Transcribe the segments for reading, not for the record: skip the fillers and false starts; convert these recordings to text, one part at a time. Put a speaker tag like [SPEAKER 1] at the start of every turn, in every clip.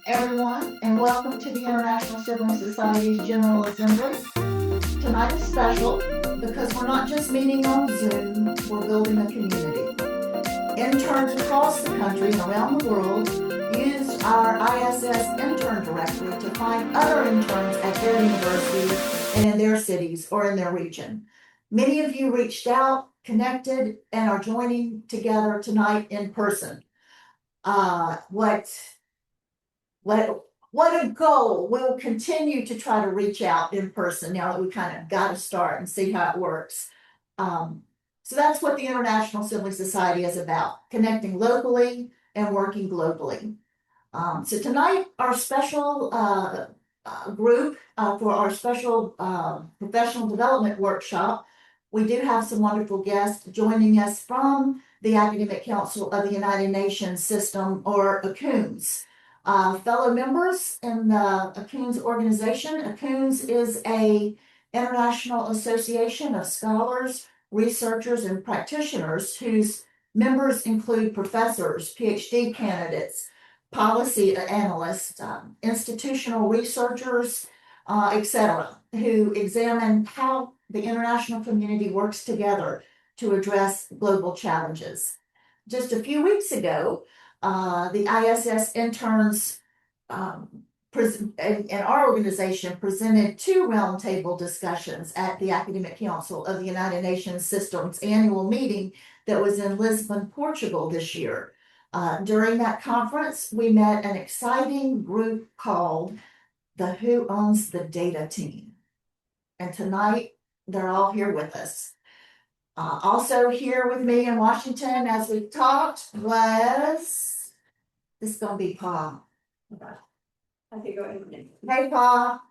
[SPEAKER 1] everyone, and welcome to the International Sibling Society's General Assembly. Tonight is special because we're not just meeting on Zoom, we're building a community. Interns across the country and around the world use our ISS intern directory to find other interns at their universities and in their cities or in their region. Many of you reached out, connected, and are joining together tonight in person. What a goal. We'll continue to try to reach out in person now that we kind of got to start and see how it works. So that's what the International Sibling Society is about, connecting locally and working globally. So tonight, our special group for our special professional development workshop, we do have some wonderful guests joining us from the Academic Council of the United Nations System, or ACUNS. Fellow members in the ACUNS organization. ACUNS is an international association of scholars, researchers, and practitioners whose members include professors, PhD candidates, policy analysts, institutional researchers, etc., who examine how the international community works together to address global challenges. Just a few weeks ago, the ISS interns in our organization presented two roundtable discussions at the Academic Council of the United Nations System's annual meeting that was in Lisbon, Portugal this year. During that conference, we met an exciting group called the Who Owns the Data team. And tonight, they're all here with us. Also here with me in Washington, as we talked, was this is gonna be Pa.
[SPEAKER 2] I think go ahead.
[SPEAKER 1] Hey, Pa.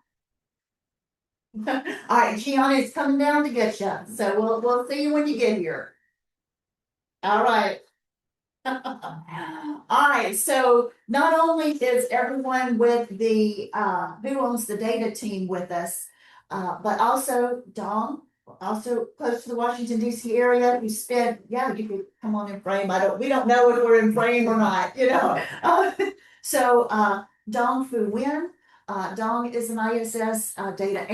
[SPEAKER 1] All right, Gianna's coming down to get you, so we'll see you when you get here. All right. All right, so not only is everyone with the Who Owns the Data team with us, but also Dawn, also close to the Washington DC area, who spent, yeah, you could come on in frame. We don't know if we're in frame or not, you know. So Dong Fu Nguyen, Dong is an ISS data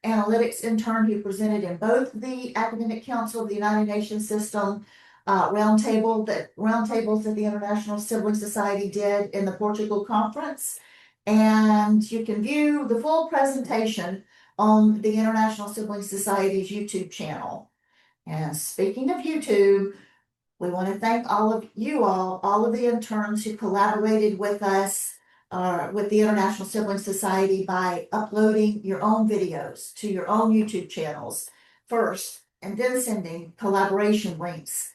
[SPEAKER 1] analytics intern who presented in both the Academic Council of the United Nations System roundtables that the International Sibling Society did in the Portugal conference. And you can view the full presentation on the International Sibling Society's YouTube channel. And speaking of YouTube, we want to thank all of the interns who collaborated with us, with the International Sibling Society by uploading your own videos to your own YouTube channels first, and then sending collaboration links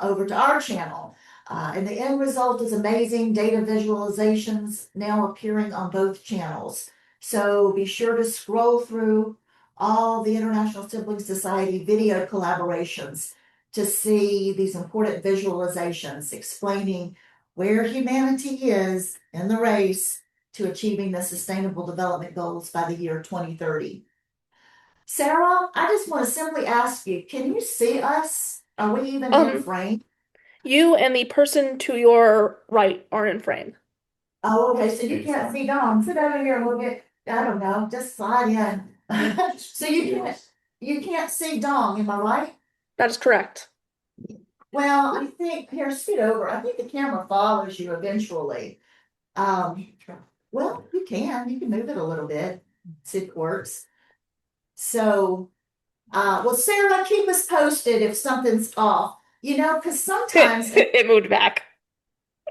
[SPEAKER 1] over to our channel. And the end result is amazing data visualizations now appearing on both channels. So be sure to scroll through all the International Sibling Society video collaborations to see these important visualizations explaining where humanity is in the race to achieving the Sustainable Development Goals by the year 2030. Sarah, I just want to simply ask you, can you see us? Are we even in frame?
[SPEAKER 2] You and the person to your right are in frame.
[SPEAKER 1] Oh, okay, so you can't see Dawn. Sit over here a little bit. I don't know, just slide in. So you can't see Dawn, am I right?
[SPEAKER 2] That is correct.
[SPEAKER 1] Well, I think, here, scoot over. I think the camera follows you eventually. Well, you can move it a little bit, see if it works. So, well, Sarah, keep us posted if something's off, you know, because sometimes
[SPEAKER 2] it moved back.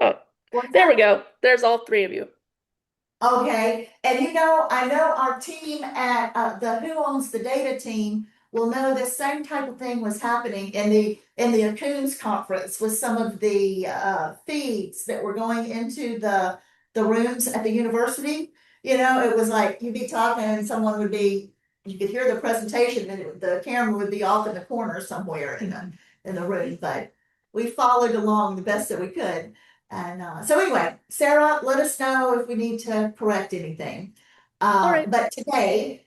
[SPEAKER 2] Oh, there we go. There's all three of you.
[SPEAKER 1] Okay, and you know, I know our team at the Who Owns the Data team will know the same type of thing was happening in the ACUNS conference with some of the feeds that were going into the rooms at the university. You know, it was like you'd be talking and someone would be, you could hear the presentation and the camera would be off in the corner somewhere in the room, but we followed along the best that we could. And so anyway, Sarah, let us know if we need to correct anything.
[SPEAKER 2] right.
[SPEAKER 1] But today,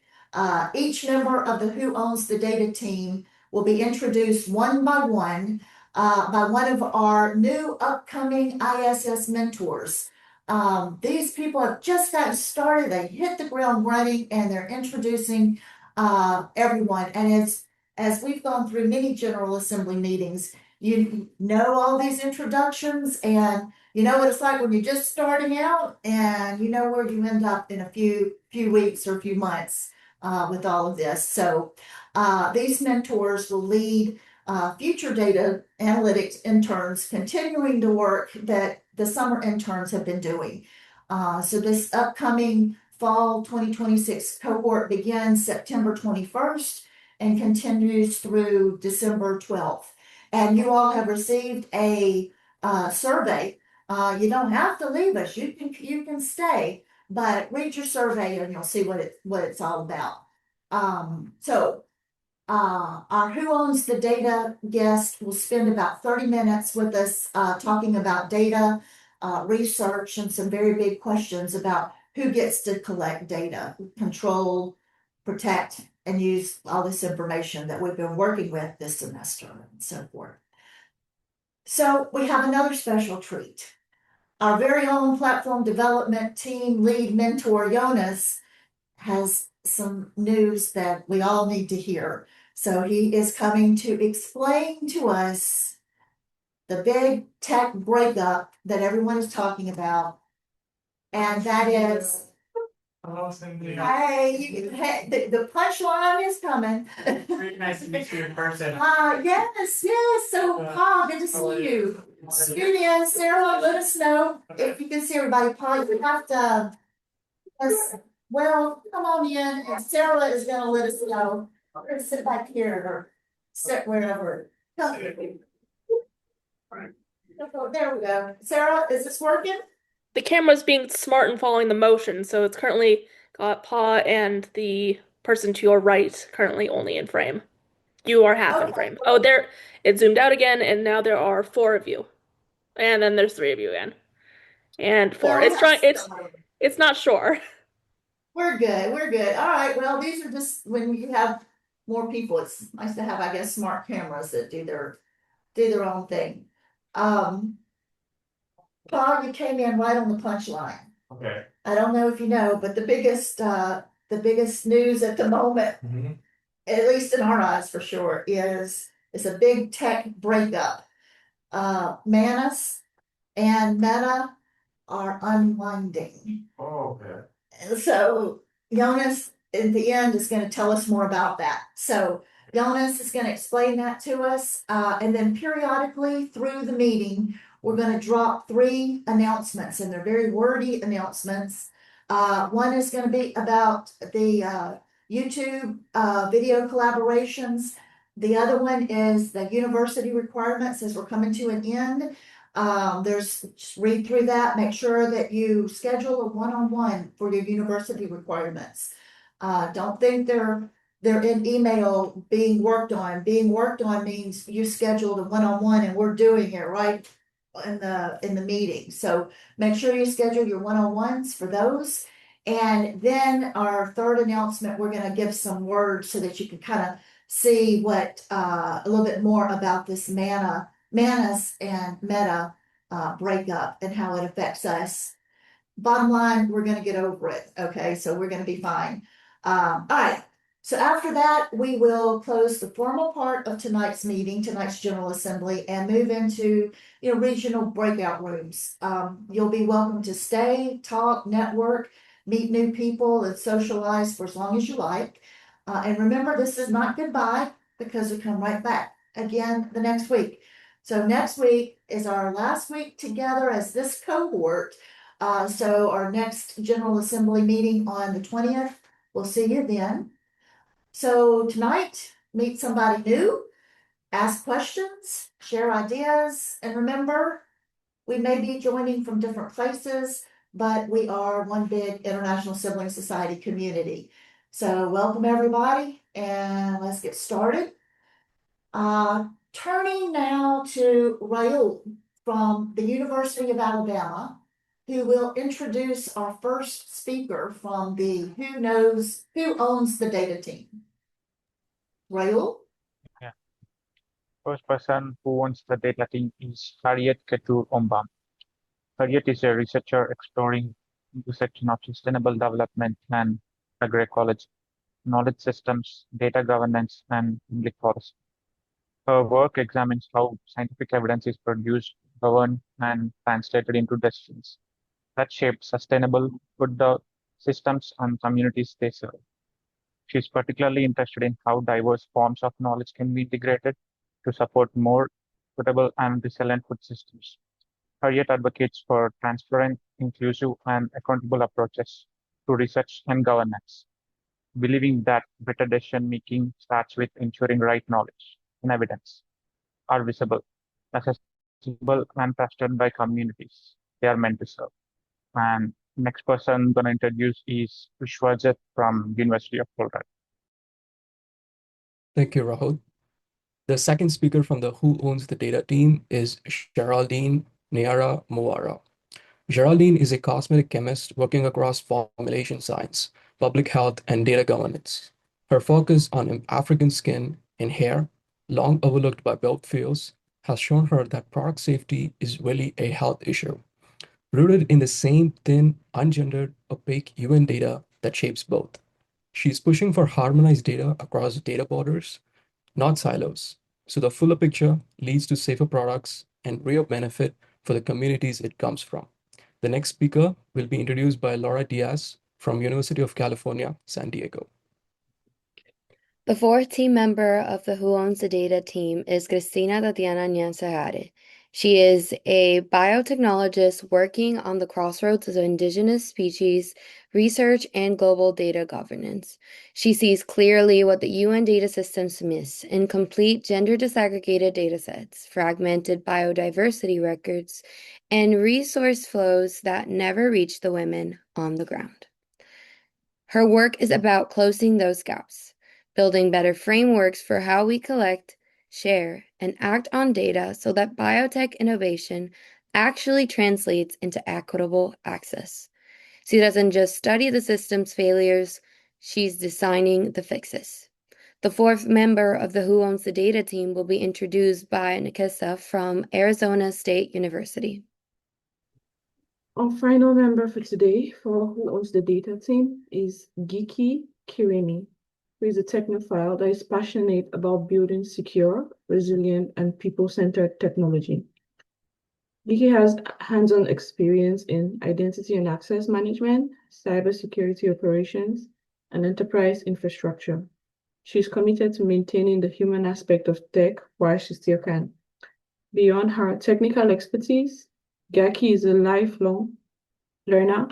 [SPEAKER 1] each member of the Who Owns the Data team will be introduced one by one of our new upcoming ISS mentors. These people have just gotten started. They hit the ground running and they're introducing everyone. And it's as we've gone through many General Assembly meetings, you know all these introductions and you know what it's like when you're just starting out and you know where you end up in a few weeks or a few months with all of this. So these mentors will lead future data analytics interns continuing the work that the summer interns have been doing. So this upcoming fall 2026 cohort begins September 21st and continues through December 12th. And you all have received a survey. You don't have to leave us. You can stay, but read your survey and you'll see what it's all about. Our Who Owns the Data guest will spend about 30 minutes with us talking about data, research, and some very big questions about who gets to collect data, control, protect, and use all this information that we've been working with this semester and so forth. So we have another special treat. Our very own platform development team lead mentor, Jonas, has some news that we all need to hear. So he is coming to explain to us the big tech breakup that everyone is talking about. And that is, hey, the punchline is coming.
[SPEAKER 3] Very nice to meet you in person.
[SPEAKER 1] Yes. So, Paul, good to see you. Scoot in, Sarah, let us know if you can see everybody. Paul, you have to, well, come on in, and Sarah is gonna let us know. We're gonna sit back here or sit wherever. There we go. Sarah, is this working?
[SPEAKER 2] The camera's being smart and following the motion, so it's currently got Pa and the person to your right currently only in frame. You are half in frame. Oh, there, it zoomed out again, and now there are 4 of you. And then there's 3 of you again. And 4. It's not sure.
[SPEAKER 1] We're good. All right. Well, these are just when you have more people. It's nice to have, I guess, smart cameras that do their own thing. Paul, you came in right on the punchline.
[SPEAKER 3] Okay.
[SPEAKER 1] I don't know if you know, but the biggest news at the moment, at least in our eyes for sure, is a big tech breakup. Manus and Meta are unwinding.
[SPEAKER 3] Oh, okay.
[SPEAKER 1] So Jonas in the end is going to tell us more about that. So Jonas is going to explain that to us. And then periodically through the meeting, we're going to drop 3 announcements, and they're very wordy announcements. One is going to be about the YouTube video collaborations. The other one is the university requirements as we're coming to an end. Just read through that, make sure that you schedule a one-on-one for your university requirements. Don't think they're in email being worked on. Being worked on means you scheduled a one-on-one and we're doing it right in the meeting. So make sure you schedule your one-on-ones for those. And then our third announcement, we're going to give some words so that you can kind of see what a little bit more about this Manus and Meta breakup and how it affects us. Bottom line, we're going to get over it. Okay, so we're going to be fine. All right. So after that, we will close the formal part of tonight's meeting, tonight's General Assembly, and move into regional breakout rooms. You'll be welcome to stay, talk, network, meet new people, and socialize for as long as you like. And remember, this is not goodbye because we come right back again the next week. So next week is our last week together as this cohort. So our next General Assembly meeting on the 20th. We'll see you then. So tonight, meet somebody new, ask questions, share ideas, and remember, we may be joining from different places, but we are one big International Sibling Society community. So welcome everybody, and let's get started. Turning now to Raul from the University of Alabama, who will introduce our first speaker from the Who Owns the Data team. Raul?
[SPEAKER 4] Yeah. First person who owns the data team is Harriet Ketur Ombam. Harriet is a researcher exploring intersection of sustainable development and agroecology, knowledge systems, data governance, and public policy. Her work examines how scientific evidence is produced, governed, and translated into decisions that shape sustainable food systems and communities they serve. She is particularly interested in how diverse forms of knowledge can be integrated to support more equitable and resilient food systems. Harriet advocates for transparent, inclusive, and accountable approaches to research and governance, believing that better decision making starts with ensuring right knowledge and evidence are visible, accessible, and trusted by communities they are meant to serve. And next person I'm going to introduce is Vishwajit from University of Kolkata.
[SPEAKER 5] Thank you, Rahul. The second speaker from the Who Owns the Data team is Geraldine Niara Moara. Geraldine is a cosmetic chemist working across formulation science, public health, and data governance. Her focus on African skin and hair, long overlooked by built fields, has shown her that product safety is really a health issue, rooted in the same thin, ungendered, opaque UN data that shapes both. She's pushing for harmonized data across data borders, not silos, so the fuller picture leads to safer products and real benefit for the communities it comes from. The next speaker will be introduced by Laura Diaz from University of California, San Diego.
[SPEAKER 6] The fourth team member of the Who Owns the Data team is Cristina Tatiana Nyansahare. She is a biotechnologist working on the crossroads of indigenous species research and global data governance. She sees clearly what the UN data systems miss: incomplete gender disaggregated datasets, fragmented biodiversity records, and resource flows that never reach the women on the ground. Her work is about closing those gaps, building better frameworks for how we collect, share, and act on data so that biotech innovation actually translates into equitable access. She doesn't just study the system's failures, she's designing the fixes. The fourth member of the Who Owns the Data team will be introduced by Nikesa from Arizona State University.
[SPEAKER 7] Our final member for today for Who Owns the Data team is Giki Kirimi, who is a technophile that is passionate about building secure, resilient, and people-centered technology. Giki has hands-on experience in identity and access management, cybersecurity operations, and enterprise infrastructure. She's committed to maintaining the human aspect of tech while she still can. Beyond her technical expertise, Gaki is a lifelong learner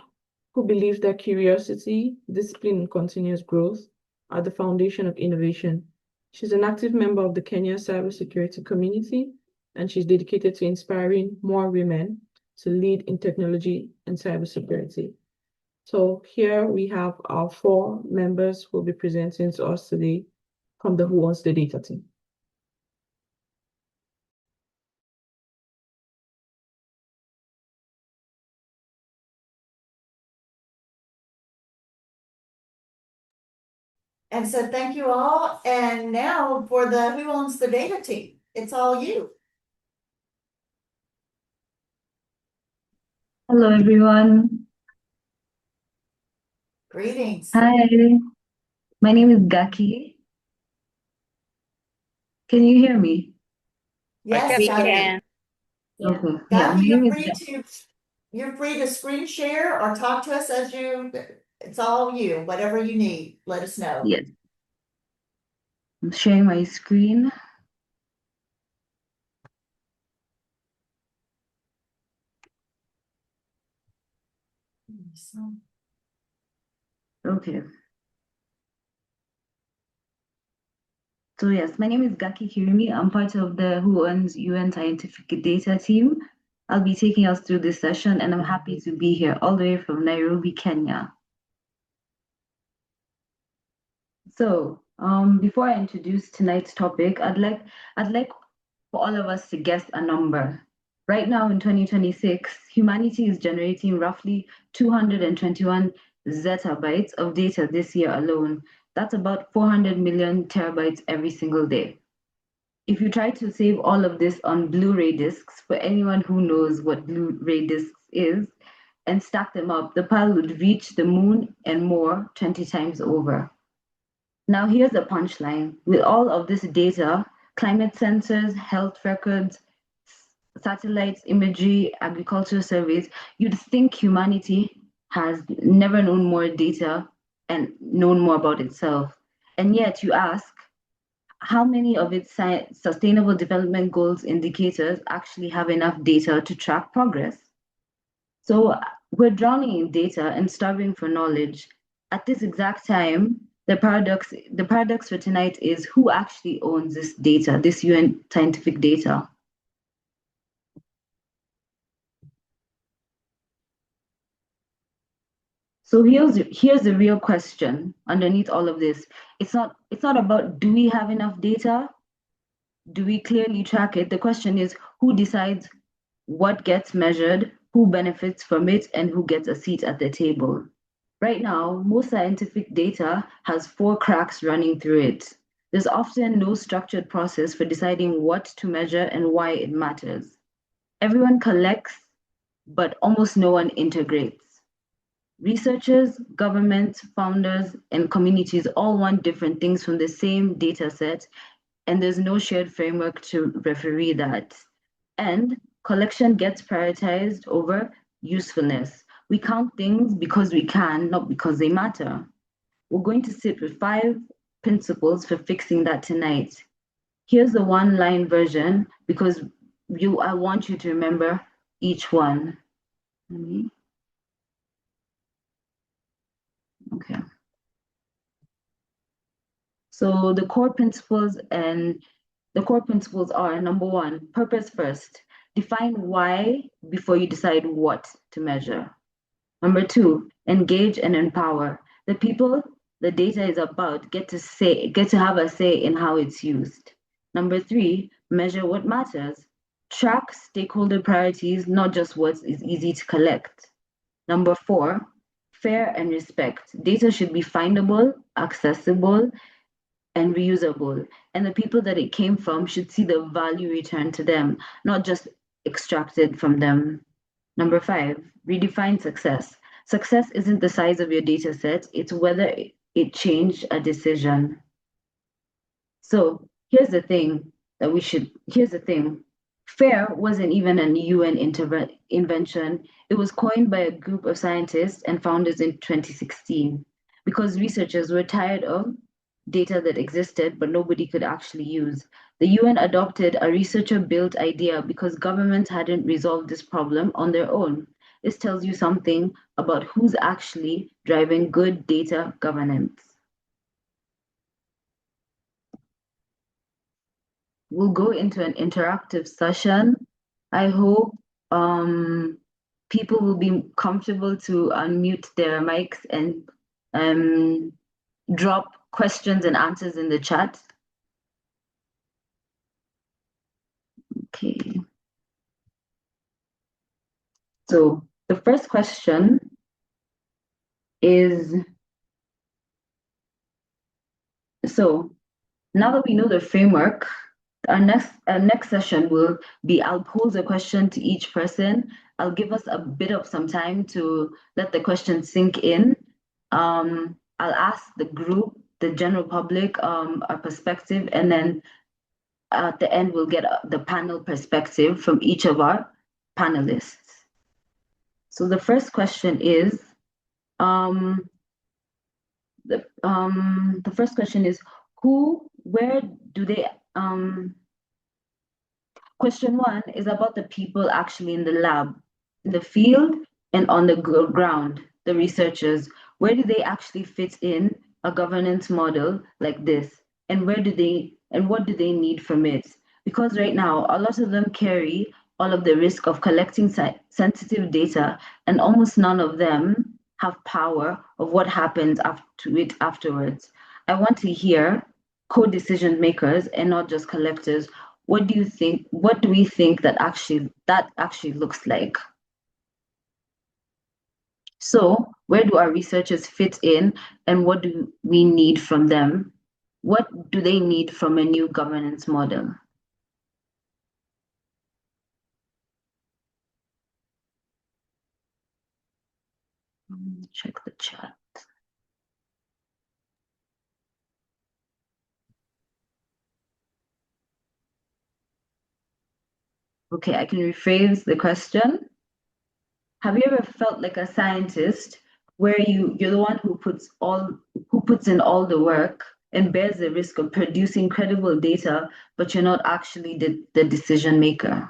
[SPEAKER 7] who believes that curiosity, discipline, and continuous growth are the foundation of innovation. She's an active member of the Kenya cybersecurity community, and she's dedicated to inspiring more women to lead in technology and cybersecurity. So here we have our four members who will be presenting to us today from the Who Owns the Data team.
[SPEAKER 1] And so thank you all. And now for the Who Owns the Data team, it's all you.
[SPEAKER 8] Hello, everyone.
[SPEAKER 1] Greetings.
[SPEAKER 8] Hi, my name is Gaki. Can you hear me?
[SPEAKER 1] Yes,
[SPEAKER 2] We
[SPEAKER 1] Gaki.
[SPEAKER 2] can.
[SPEAKER 8] Okay. Yeah,
[SPEAKER 1] Gaki,
[SPEAKER 8] my name is
[SPEAKER 1] you're free to screen share or talk to us as it's all you, whatever you need, let us know.
[SPEAKER 8] Yes. I'm sharing my screen. Okay. So yes, my name is Gaki Kirimi. I'm part of the Who Owns UN Scientific Data team. I'll be taking us through this session, and I'm happy to be here all the way from Nairobi, Kenya. So, before I introduce tonight's topic, I'd like for all of us to guess a number. Right now in 2026, humanity is generating roughly 221 zettabytes of data this year alone. That's about 400 million terabytes every single day. If you try to save all of this on Blu-ray discs, for anyone who knows what Blu-ray discs is and stack them up, the pile would reach the moon and more 20 times over. Now, here's the punchline. With all of this data, climate sensors, health records, satellites, imagery, agricultural surveys, you'd think humanity has never known more data and known more about itself. And yet, you ask, how many of its sustainable development goals indicators actually have enough data to track progress? So we're drowning in data and starving for knowledge. At this exact time, the paradox for tonight is who actually owns this data, this UN scientific data? So here's the real question underneath all of this. It's not about do we have enough data? Do we clearly track it? The question is who decides what gets measured, who benefits from it, and who gets a seat at the table. Right now, most scientific data has 4 cracks running through it. There's often no structured process for deciding what to measure and why it matters. Everyone collects, but almost no one integrates. Researchers, governments, founders, and communities all want different things from the same data set, and there's no shared framework to referee that. And collection gets prioritized over usefulness. We count things because we can, not because they matter. We're going to sit with 5 principles for fixing that tonight. Here's the one-line version because I want you to remember each one. Okay. So the core principles are number 1, purpose first. Define why before you decide what to measure. Number 2, engage and empower. The people the data is about get to have a say in how it's used. Number 3, measure what matters. Track stakeholder priorities, not just what is easy to collect. Number 4, fair and respect. Data should be findable, accessible, and reusable. And the people that it came from should see the value returned to them, not just extracted from them. Number 5, redefine success. Success isn't the size of your data set, it's whether it changed a decision. So here's the thing. FAIR wasn't even a UN invention. It was coined by a group of scientists and founders in 2016 because researchers were tired of data that existed but nobody could actually use. The UN adopted a researcher-built idea because governments hadn't resolved this problem on their own. This tells you something about who's actually driving good data governance. We'll go into an interactive session. I hope people will be comfortable to unmute their mics and drop questions and answers in the chat. Okay. So the first question is, so now that we know the framework, our next session will be, I'll pose a question to each person. I'll give us a bit of some time to let the question sink in. I'll ask the group, the general public, our perspective, and then at the end we'll get the panel perspective from each of our panelists. So the first question is, the first question is, where do they, question 1 is about the people actually in the lab, in the field and on the ground, the researchers. Where do they actually fit in a governance model like this? And what do they need from it? Because right now, a lot of them carry all of the risk of collecting sensitive data, and almost none of them have power of what happens afterwards. I want to hear co-decision makers and not just collectors. What do you think? What do we think that actually looks like? So where do our researchers fit in, and what do we need from them? What do they need from a new governance model? check the chat. Okay, I can rephrase the question. Have you ever felt like a scientist where you're the one who puts in all the work and bears the risk of producing credible data, but you're not actually the decision maker?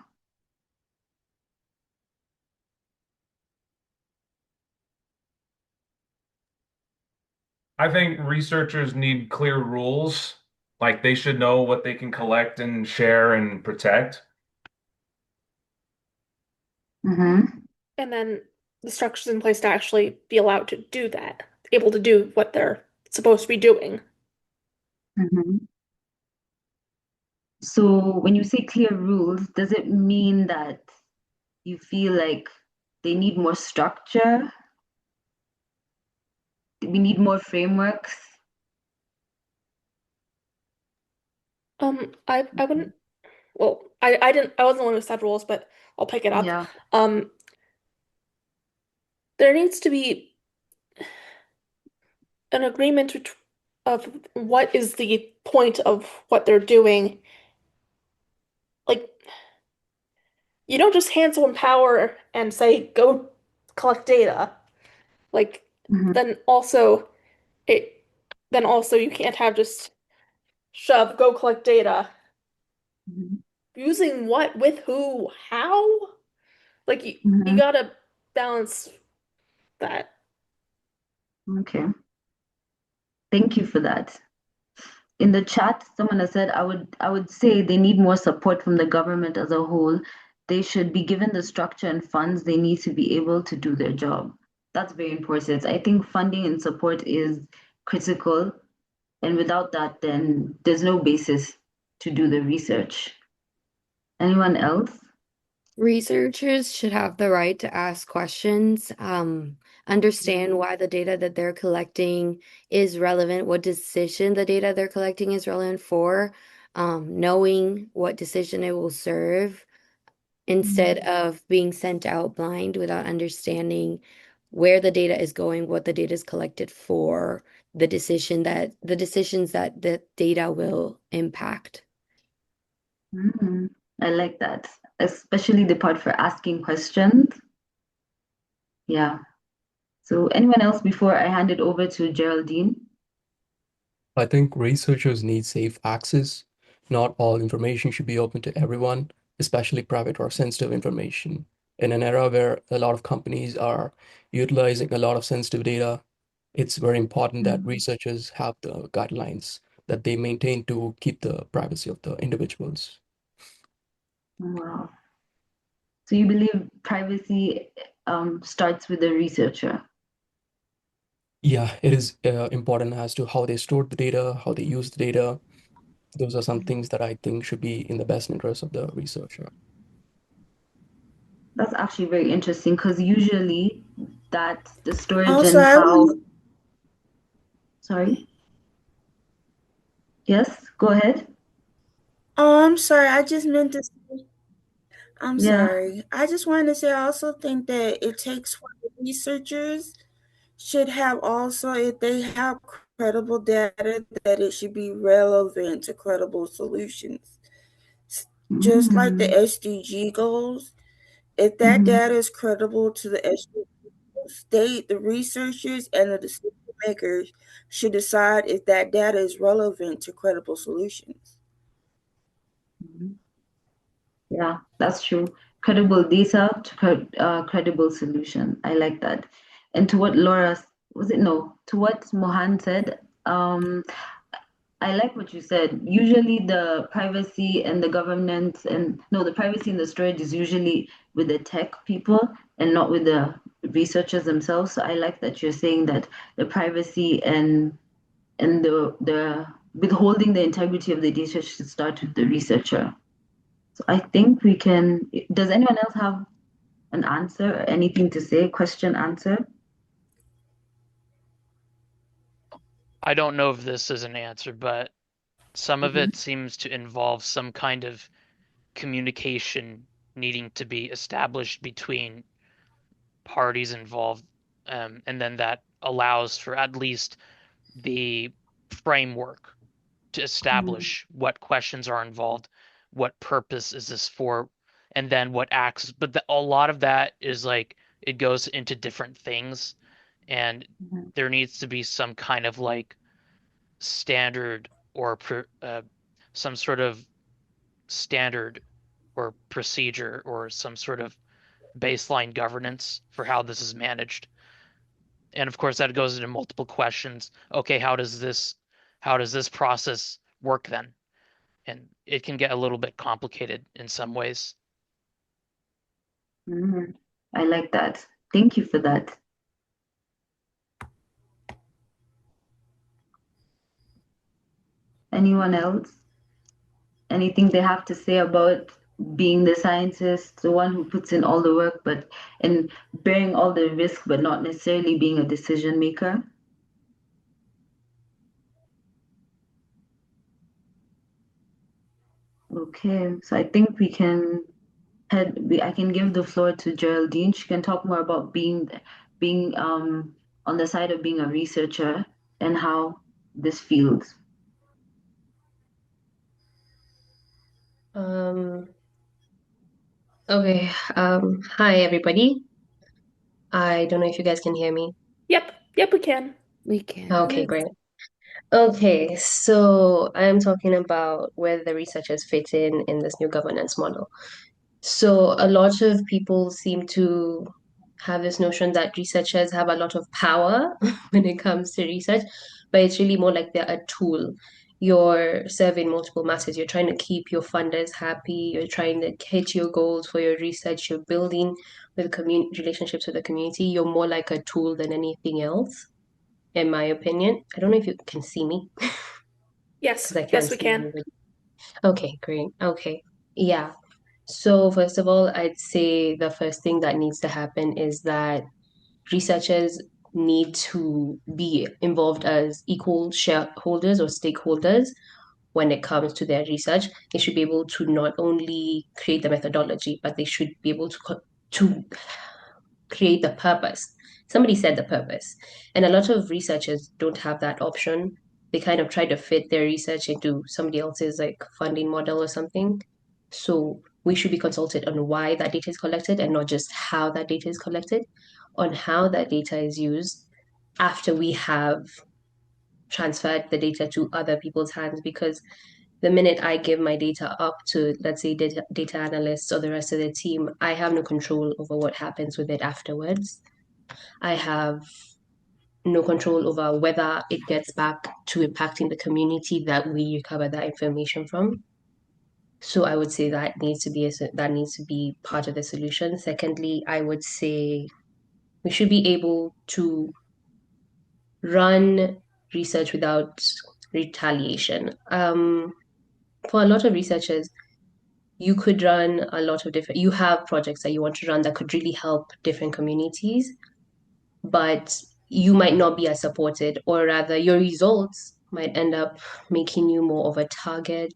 [SPEAKER 9] I think researchers need clear rules. Like they should know what they can collect and share and protect.
[SPEAKER 8] Mm-hmm.
[SPEAKER 2] And then the structures in place to actually be allowed to do that, able to do what they're supposed to be doing.
[SPEAKER 8] Mm-hmm. So when you say clear rules, does it mean that you feel like they need more structure? We need more frameworks?
[SPEAKER 2] I wouldn't, well, I wasn't the one who set rules, but I'll pick it up.
[SPEAKER 8] Yeah.
[SPEAKER 2] There needs to be an agreement of what is the point of what they're doing. Like, you don't just hand someone power and say, go collect data. Like,
[SPEAKER 8] Mm-hmm.
[SPEAKER 2] then also it then also you can't have just shove, go collect data.
[SPEAKER 8] Mm-hmm.
[SPEAKER 2] Using what, with who, how? Like you
[SPEAKER 8] Mm-hmm.
[SPEAKER 2] gotta balance that.
[SPEAKER 8] Okay. Thank you for that. In the chat, someone has said, I would say they need more support from the government as a whole. They should be given the structure and funds they need to be able to do their job. That's very important. I think funding and support is critical, and without that, then there's no basis to do the research. Anyone else?
[SPEAKER 6] Researchers should have the right to ask questions, understand why the data that they're collecting is relevant, what decision the data they're collecting is relevant for, knowing what decision it will serve, instead of being sent out blind without understanding where the data is going, what the data is collected for, the decisions that the data will impact.
[SPEAKER 8] Mm, I like that, especially the part for asking questions. Yeah. So, anyone else before I hand it over to Geraldine?
[SPEAKER 5] I think researchers need safe access. Not all information should be open to everyone, especially private or sensitive information. In an era where a lot of companies are utilizing a lot of sensitive data, it's very important that researchers have the guidelines that they maintain to keep the privacy of the individuals.
[SPEAKER 8] Wow. So you believe privacy starts with the researcher?
[SPEAKER 5] Yeah, it is important as to how they store the data, how they use the data. Those are some things that I think should be in the best interest of the researcher.
[SPEAKER 8] That's actually very interesting because usually that's the storage
[SPEAKER 10] Also,
[SPEAKER 8] and
[SPEAKER 10] I
[SPEAKER 8] how.
[SPEAKER 10] was,
[SPEAKER 8] Sorry. Yes, go ahead.
[SPEAKER 10] oh, I'm sorry. I just meant to say, I'm
[SPEAKER 8] Yeah.
[SPEAKER 10] sorry. I just wanted to say, I also think that it takes for the researchers should have also, if they have credible data, that it should be relevant to credible solutions. Just like the
[SPEAKER 8] Mm-hmm.
[SPEAKER 10] SDG goals, if that
[SPEAKER 8] Mm-hmm.
[SPEAKER 10] data is credible to the SDG state, the researchers and the decision makers should decide if that data is relevant to credible solutions.
[SPEAKER 8] Yeah, that's true. Credible data to credible solution. I like that. And to what Laura, was it no, to what Mohan said, I like what you said. Usually the privacy and the governance and no, the privacy and the storage is usually with the tech people and not with the researchers themselves. So I like that you're saying that the privacy and the withholding the integrity of the data should start with the researcher. So I think we can. Does anyone else have an answer or anything to say? Question, answer?
[SPEAKER 11] I don't know if this is an answer, but some of
[SPEAKER 8] Mhm.
[SPEAKER 11] it seems to involve some kind of communication needing to be established between parties involved and then that allows for at least the framework to establish what questions are involved, what purpose is this for, and then what acts. But a lot of that is like it goes into different things, and there needs to be some kind of like standard or some sort of standard or procedure or some sort of baseline governance for how this is managed. And of course, that goes into multiple questions. Okay, how does this process work then? And it can get a little bit complicated in some ways.
[SPEAKER 8] I like that. Thank you for that. Anyone else? Anything they have to say about being the scientist, the one who puts in all the work, but and bearing all the risk, but not necessarily being a decision maker? Okay, so I think we can I can give the floor to Geraldine. She can talk more about being on the side of being a researcher and how this feels.
[SPEAKER 12] Okay. Hi everybody. I don't know if you guys can hear me.
[SPEAKER 2] Yep, we can.
[SPEAKER 6] We can.
[SPEAKER 12] Okay, great. Okay, so I'm talking about where the researchers fit in this new governance model. So a lot of people seem to have this notion that researchers have a lot of power when it comes to research, but it's really more like they're a tool. You're serving multiple masses. You're trying to keep your funders happy. You're trying to hit your goals for your research. You're building with relationships with the community. You're more like a tool than anything else, in my opinion. I don't know if you can see me
[SPEAKER 2] Yes,
[SPEAKER 12] because I can't
[SPEAKER 2] yes, we
[SPEAKER 12] see
[SPEAKER 2] can.
[SPEAKER 12] anybody. Okay, great. Okay. Yeah. So first of all, I'd say the first thing that needs to happen is that researchers need to be involved as equal shareholders or stakeholders when it comes to their research. They should be able to not only create the methodology, but they should be able to create the purpose. Somebody said the purpose. And a lot of researchers don't have that option. They kind of try to fit their research into somebody else's like funding model or something. So we should be consulted on why that data is collected and not just how that data is collected, on how that data is used after we have transferred the data to other people's hands. Because the minute I give my data up to, let's say, data analysts or the rest of the team, I have no control over what happens with it afterwards. I have no control over whether it gets back to impacting the community that we recover that information from. So I would say that needs to be part of the solution. Secondly, I would say we should be able to run research without retaliation. For a lot of researchers, you could run a lot of different, you have projects that you want to run that could really help different communities, but you might not be as supported, or rather, your results might end up making you more of a target,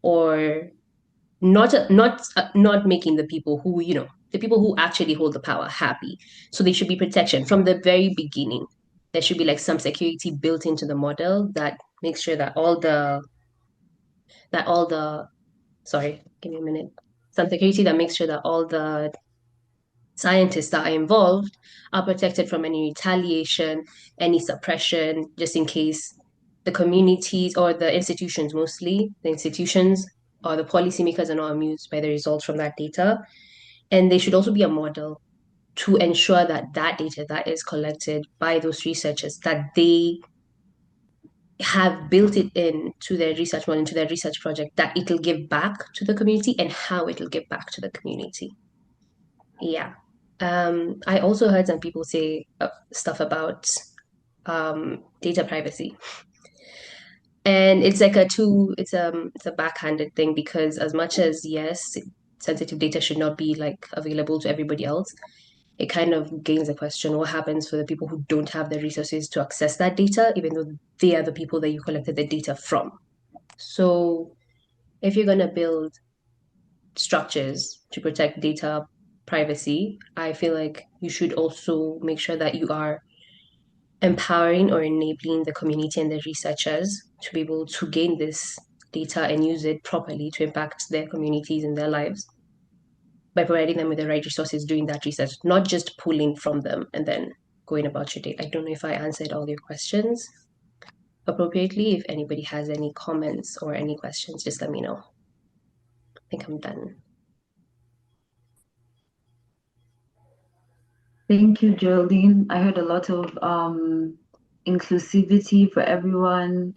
[SPEAKER 12] or not making the people who the people who actually hold the power happy. So there should be protection from the very beginning. There should be like some security built into the model that makes sure that all the sorry, give me a minute. Some security that makes sure that all the scientists that are involved are protected from any retaliation, any suppression, just in case the communities or the institutions, mostly the institutions or the policymakers, are not amused by the results from that data. And they should also be a model to ensure that that data that is collected by those researchers, that they have built it into their research model, into their research project, that it'll give back to the community and how it'll give back to the community. Yeah. I also heard some people say stuff about data privacy. And it's like it's a backhanded thing, because as much as, yes, sensitive data should not be like available to everybody else, it kind of gains the question, what happens for the people who don't have the resources to access that data, even though they are the people that you collected the data from? So if you're going to build structures to protect data privacy, I feel like you should also make sure that you are empowering or enabling the community and the researchers to be able to gain this data and use it properly to impact their communities and their lives by providing them with the right resources doing that research, not just pulling from them and then going about your day. I don't know if I answered all your questions appropriately. If anybody has any comments or any questions, just let me know. I think I'm done.
[SPEAKER 8] Thank you, Geraldine. I heard a lot of inclusivity for everyone,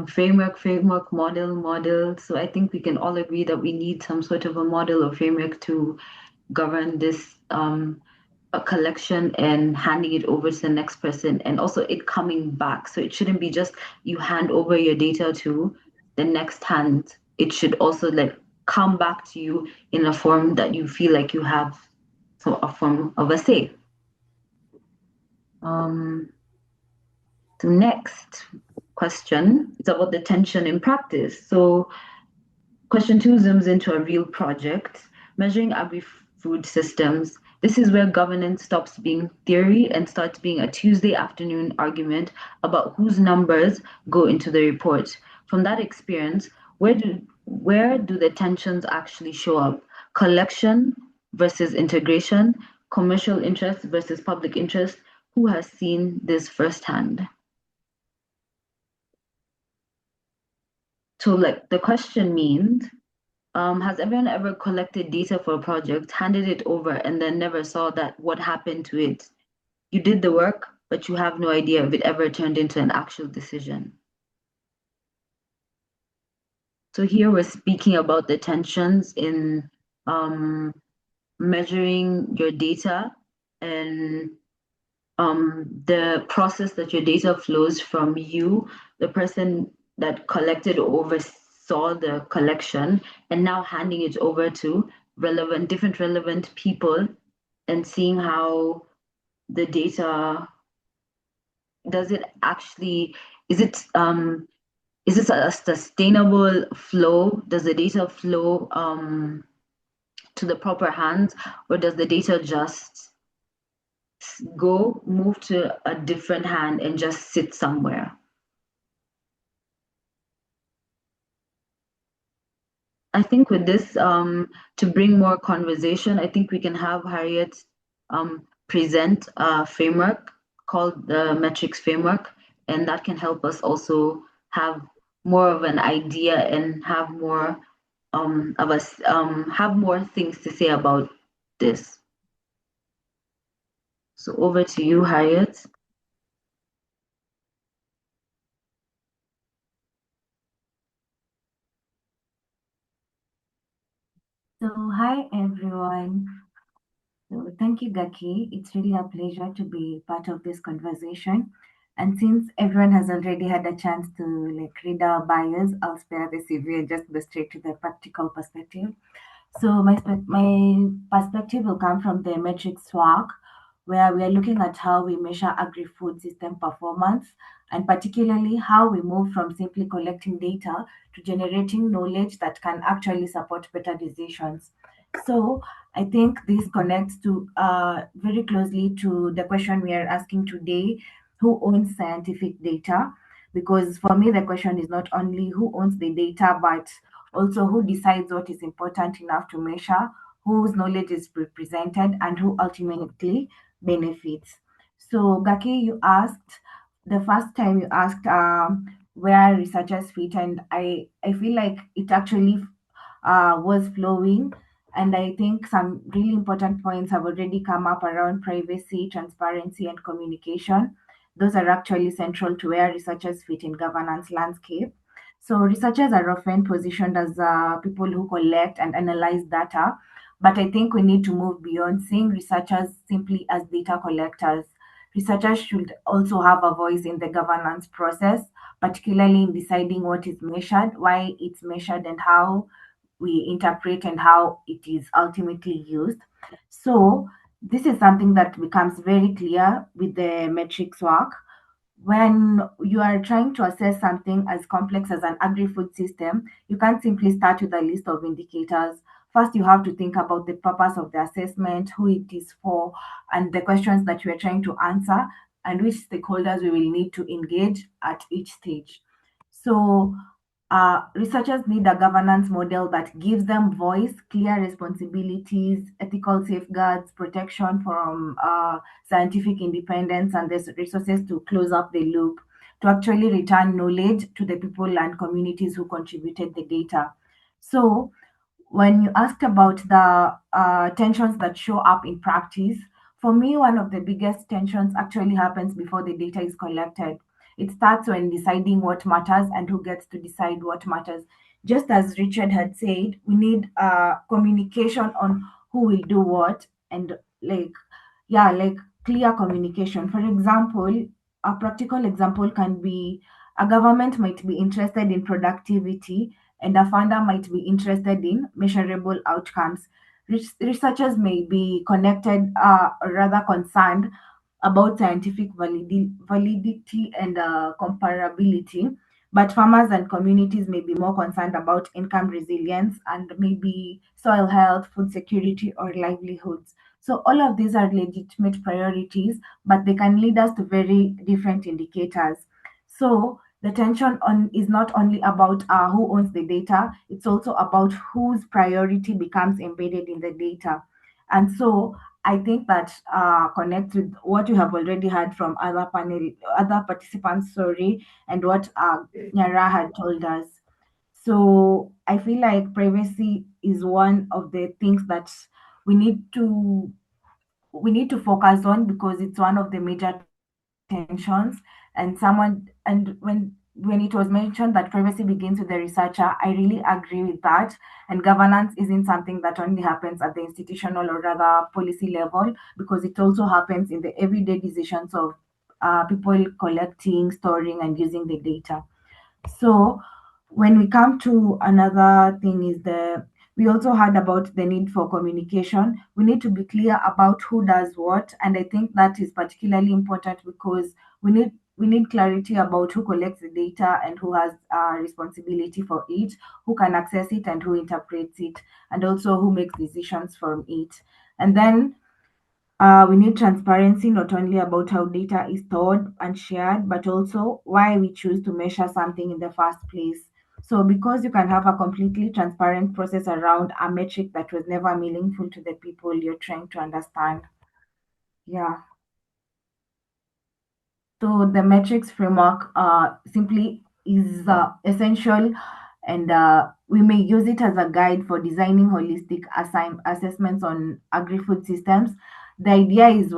[SPEAKER 8] framework, model. So I think we can all agree that we need some sort of a model or framework to govern this a collection and handing it over to the next person, and also it coming back. So it shouldn't be just you hand over your data to the next hand. It should also like come back to you in a form that you feel like you have a form of a say. The next question is about the tension in practice. So question 2 zooms into a real project, measuring agri-food systems. This is where governance stops being theory and starts being a Tuesday afternoon argument about whose numbers go into the report. From that experience, where do the tensions actually show up? Collection versus integration, commercial interest versus public interest. Who has seen this firsthand? So like the question means, has everyone ever collected data for a project, handed it over, and then never saw that what happened to it? You did the work, but you have no idea if it ever turned into an actual decision. So here we're speaking about the tensions in measuring your data and the process that your data flows from you, the person that collected or oversaw the collection, and now handing it over to different relevant people and seeing how the data is it a sustainable flow? Does the data flow to the proper hands, or does the data just move to a different hand and just sit somewhere? I think with this, to bring more conversation, I think we can have Harriet present a framework called the metrics framework, and that can help us also have more of an idea and have more of us have more things to say about this. So over to you, Harriet.
[SPEAKER 13] So, hi everyone. So, thank you, Gaki. It's really a pleasure to be part of this conversation. And since everyone has already had a chance to read our bios, I'll spare the CV and just go straight to the practical perspective. So my perspective will come from the metrics work, where we are looking at how we measure agri-food system performance, and particularly how we move from simply collecting data to generating knowledge that can actually support better decisions. So I think this connects to very closely to the question we are asking today: who owns scientific data? Because for me, the question is not only who owns the data, but also who decides what is important enough to measure, whose knowledge is represented, and who ultimately benefits. So, Gaki, you asked the first time you asked where researchers fit, and I feel like it actually was flowing. And I think some really important points have already come up around privacy, transparency, and communication. Those are actually central to where researchers fit in governance landscape. So researchers are often positioned as people who collect and analyze data, but I think we need to move beyond seeing researchers simply as data collectors. Researchers should also have a voice in the governance process, particularly in deciding what is measured, why it's measured, and how we interpret and how it is ultimately used. So this is something that becomes very clear with the metrics work. When you are trying to assess something as complex as an agri-food system, you can't simply start with a list of indicators. first you have to think about the purpose of the assessment, who it is for, and the questions that you are trying to answer, and which stakeholders we will need to engage at each stage. So researchers need a governance model that gives them voice, clear responsibilities, ethical safeguards, protection from scientific independence, and the resources to close up the loop, to actually return knowledge to the people and communities who contributed the data. So when you asked about the tensions that show up in practice, for me, one of the biggest tensions actually happens before the data is collected. It starts when deciding what matters and who gets to decide what matters. Just as Richard had said, we need communication on who will do what, and like clear communication. For example, a practical example can be a government might be interested in productivity and a funder might be interested in measurable outcomes. Researchers may be connected or rather concerned about scientific validity and comparability, but farmers and communities may be more concerned about income resilience and maybe soil health, food security, or livelihoods. So all of these are legitimate priorities, but they can lead us to very different indicators. So the tension on is not only about who owns the data, it's also about whose priority becomes embedded in the data. And so I think that connects with what you have already heard from other participants, sorry, and what Nyara had told us. So I feel like privacy is one of the things that we need to we need to focus on because it's one of the major tensions. And when it was mentioned that privacy begins with the researcher, I really agree with that. And governance isn't something that only happens at the institutional or rather policy level, because it also happens in the everyday decisions of people collecting, storing, and using the data. So when we come to another thing is we also heard about the need for communication. We need to be clear about who does what, and I think that is particularly important because we need clarity about who collects the data and who has responsibility for it, who can access it and who interprets it, and also who makes decisions from it. And then we need transparency not only about how data is stored and shared, but also why we choose to measure something in the first place. So, because you can have a completely transparent process around a metric that was never meaningful to the people you're trying to understand. Yeah. So the metrics framework simply is essential, and we may use it as a guide for designing holistic assessments on agri-food systems. The idea is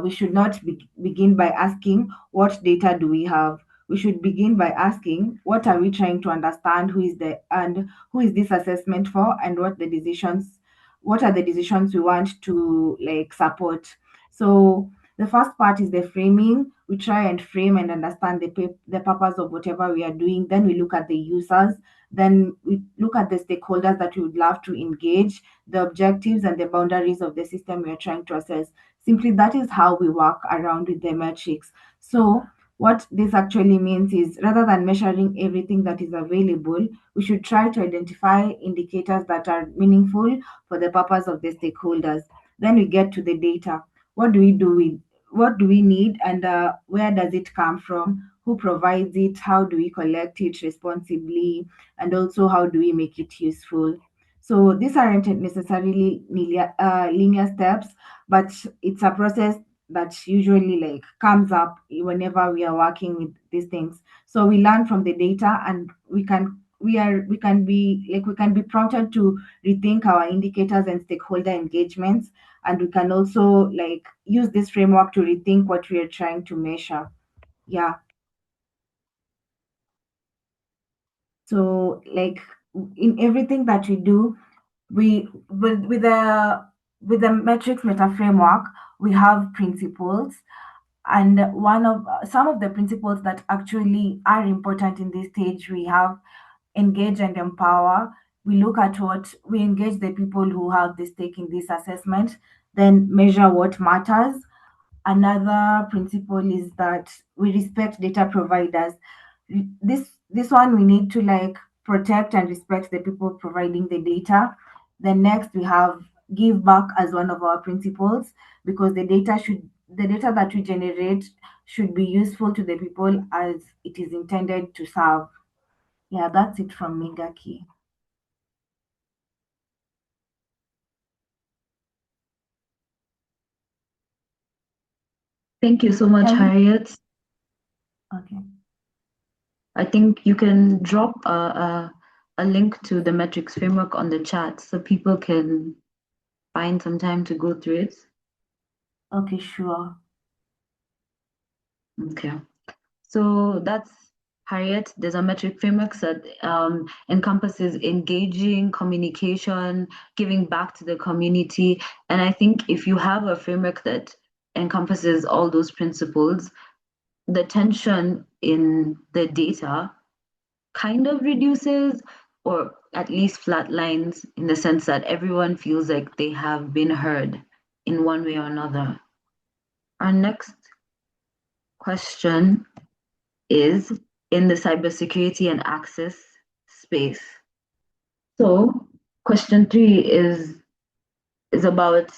[SPEAKER 13] we should not begin by asking what data do we have. We should begin by asking what are we trying to understand, who is this assessment for, and what are the decisions we want to like support. So the first part is the framing. We try and frame and understand the purpose of whatever we are doing. Then we look at the users. Then we look at the stakeholders that we would love to engage, the objectives and the boundaries of the system we are trying to assess. Simply, that is how we work around with the metrics. So, what this actually means is rather than measuring everything that is available, we should try to identify indicators that are meaningful for the purpose of the stakeholders. Then we get to the data. What do we do with what do we need, and where does it come from, who provides it, how do we collect it responsibly, and also how do we make it useful. So these aren't necessarily linear steps, but it's a process that usually like comes up whenever we are working with these things. So we learn from the data, and we can be prompted to rethink our indicators and stakeholder engagements, and we can also like use this framework to rethink what we are trying to measure. Yeah. So like in everything that we do, we with the metrics meta framework, we have principles, and one of some of the principles that actually are important in this stage, we have engage and empower. We look at what we engage the people who have the stake in this assessment, then measure what matters. Another principle is that we respect data providers. This one we need to like protect and respect the people providing the data. Then next we have give back as one of our principles, because the data that we generate should be useful to the people as it is intended to serve. Yeah, that's it from me, Gaki.
[SPEAKER 8] Thank you so much,
[SPEAKER 13] Can we-
[SPEAKER 8] Harriet.
[SPEAKER 13] Okay.
[SPEAKER 8] I think you can drop a link to the metrics framework on the chat so people can find some time to go through it.
[SPEAKER 13] Okay, sure.
[SPEAKER 8] Okay. So that's Harriet. There's a metric framework that encompasses engaging, communication, giving back to the community. And I think if you have a framework that encompasses all those principles, the tension in the data kind of reduces, or at least flatlines, in the sense that everyone feels like they have been heard in one way or another. Our next question is in the cybersecurity and access space. So, question 3 is about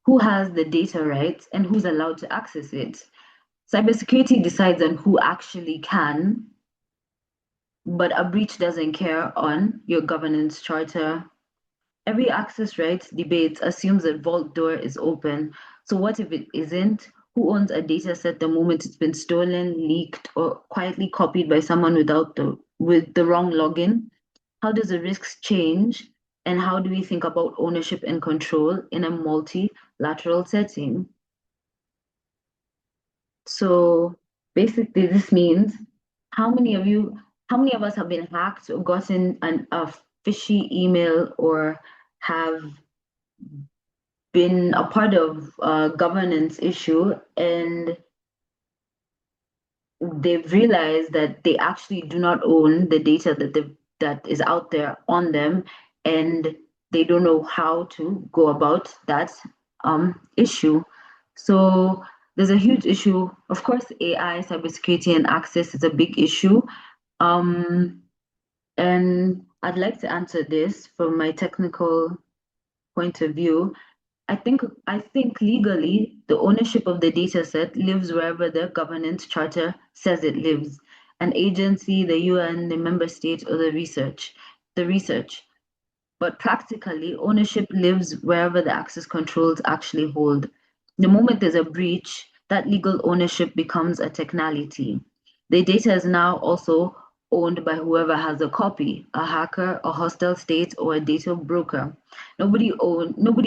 [SPEAKER 8] who has the data rights and who's allowed to access it. Cybersecurity decides on who actually can, but a breach doesn't care on your governance charter. Every access rights debate assumes that vault door is open. So what if it isn't? Who owns a data set the moment it's been stolen, leaked, or quietly copied by someone with the wrong login? How does the risks change? And how do we think about ownership and control in a multilateral setting? So basically this means how many of us have been hacked or gotten a fishy email or have been a part of a governance issue, and they've realized that they actually do not own the data that is out there on them, and they don't know how to go about that issue. So there's a huge issue. Of course, AI, cybersecurity, and access is a big issue. And I'd like to answer this from my technical point of view. I think legally the ownership of the data set lives wherever the governance charter says it lives. An agency, the UN, the member state, or the research. But practically, ownership lives wherever the access controls actually hold. The moment there's a breach, that legal ownership becomes a technicality. The data is now also owned by whoever has a copy, a hacker, a hostile state, or a data broker. Nobody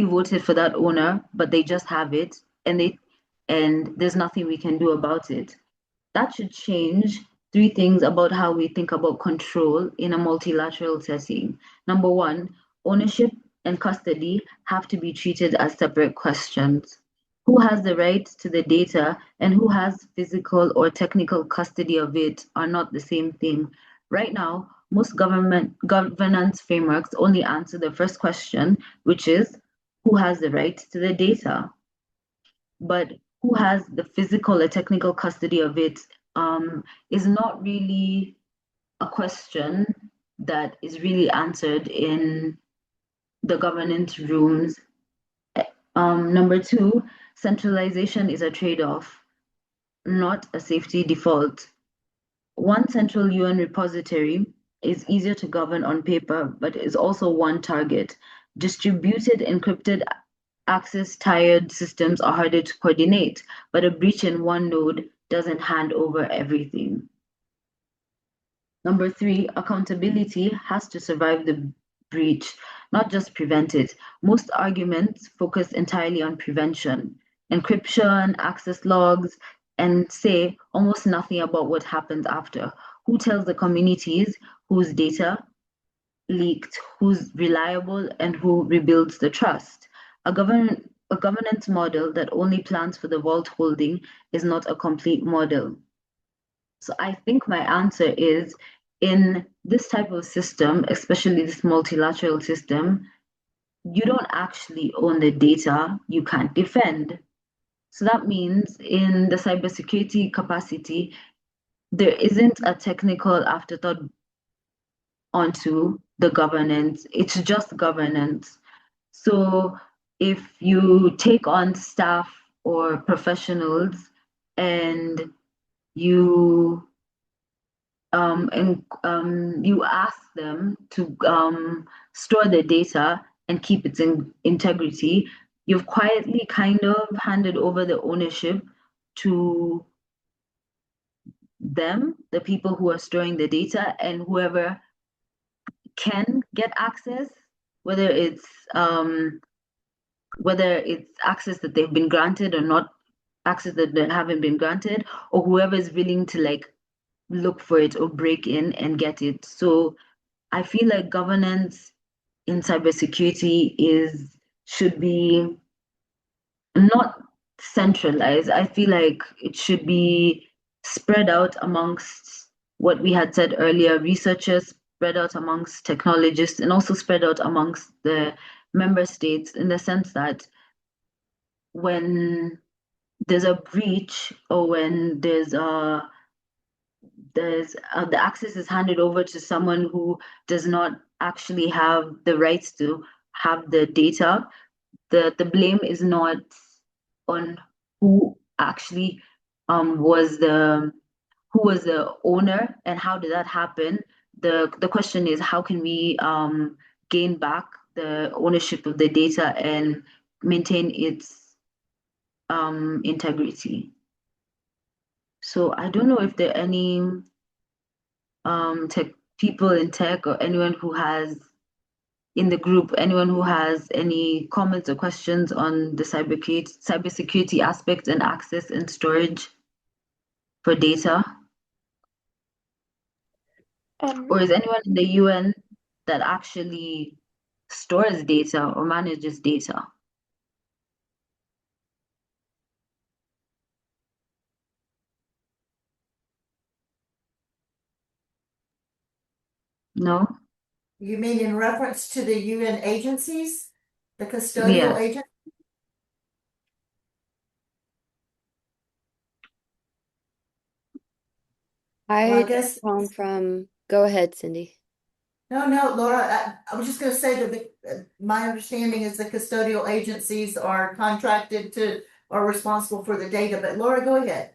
[SPEAKER 8] voted for that owner, but they just have it, and there's nothing we can do about it. That should change three things about how we think about control in a multilateral setting. Number one, ownership and custody have to be treated as separate questions. Who has the right to the data and who has physical or technical custody of it are not the same thing. Right now, most governance frameworks only answer the first question, which is who has the right to the data? But who has the physical or technical custody of it is not really a question that is really answered in the governance rooms. Number two, centralization is a trade-off, not a safety default. One central UN repository is easier to govern on paper, but is also one target. Distributed encrypted access tired systems are harder to coordinate, but a breach in one node doesn't hand over everything. Number three, accountability has to survive the breach, not just prevent it. Most arguments focus entirely on prevention, encryption, access logs, and say almost nothing about what happens after. Who tells the communities whose data leaked, who's reliable, and who rebuilds the trust? A governance model that only plans for the vault holding is not a complete model. So I think my answer is in this type of system, especially this multilateral system, you don't actually own the data you can't defend. So that means in the cybersecurity capacity, there isn't a technical afterthought onto the governance. It's just governance. So if you take on staff or professionals and you you ask them to store the data and keep its integrity, you've quietly kind of handed over the ownership to them, the people who are storing the data, and whoever can get access, whether it's um, whether it's access that they've been granted or not, access that they haven't been granted, or whoever is willing to like look for it or break in and get it. So I feel like governance in cybersecurity should be not centralized. I feel like it should be spread out amongst what we had said earlier, researchers, spread out amongst technologists, and also spread out amongst the member states, in the sense that when there's a breach or when the access is handed over to someone who does not actually have the rights to have the data, the blame is not on who actually was the owner and how did that happen. The question is, how can we gain back the ownership of the data and maintain its integrity? So I don't know if there are any tech people in tech or anyone who has in the group, anyone who has any comments or questions on the cybersecurity aspect and access and storage for data? Or is anyone in the UN that actually stores data or manages data? No?
[SPEAKER 1] You mean in reference to the UN agencies, the custodial
[SPEAKER 8] Yes.
[SPEAKER 1] agent?
[SPEAKER 6] I
[SPEAKER 1] guess
[SPEAKER 6] come from, go ahead, Cindy.
[SPEAKER 1] no, Laura. I was just going to say that my understanding is the custodial agencies are contracted to are responsible for the data. But Laura, go ahead.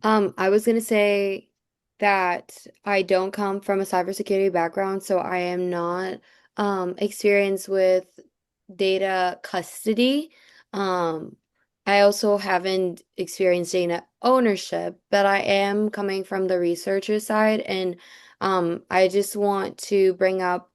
[SPEAKER 6] I was gonna say that I don't come from a cybersecurity background, so I am not experienced with data custody. Um, I also haven't experienced data ownership, but I am coming from the researcher side, and I just want to bring up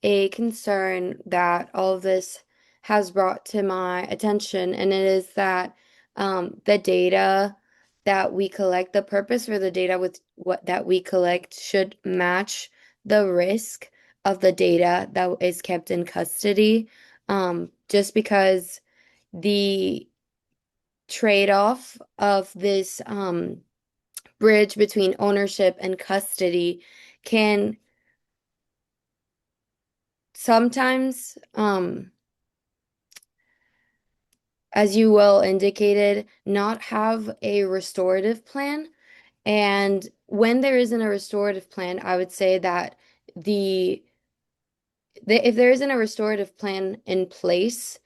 [SPEAKER 6] a concern that all of this has brought to my attention, and it is that the data that we collect, the purpose for the data with what that we collect should match the risk of the data that is kept in custody. Just because the trade-off of this bridge between ownership and custody can sometimes, as you well indicated, not have a restorative plan. And when there isn't a restorative plan, I would say that if there isn't a restorative plan in place,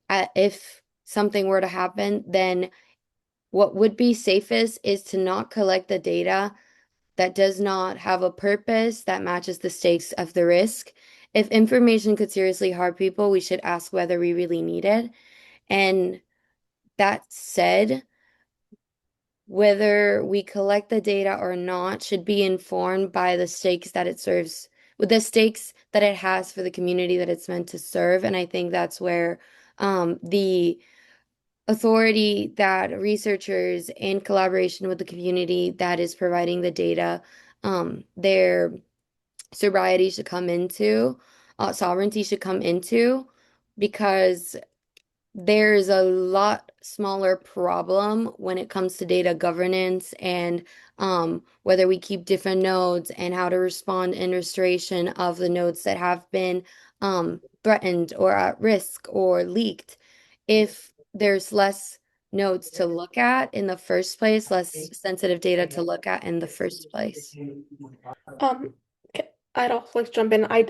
[SPEAKER 6] if something were to happen, then what would be safest is to not collect the data that does not have a purpose that matches the stakes of the risk. If information could seriously harm people, we should ask whether we really need it. And that said, whether we collect the data or not should be informed by the stakes that it serves, with the stakes that it has for the community that it's meant to serve. And I think that's where the authority that researchers in collaboration with the community that is providing the data, their sobriety should come into, sovereignty should come into, because there's a lot smaller problem when it comes to data governance and whether we keep different nodes and how to respond in restoration of the nodes that have been threatened or at risk or leaked. If there's less nodes to look at in the first place, less sensitive data to look at in the first place.
[SPEAKER 2] I'd also like to jump in. I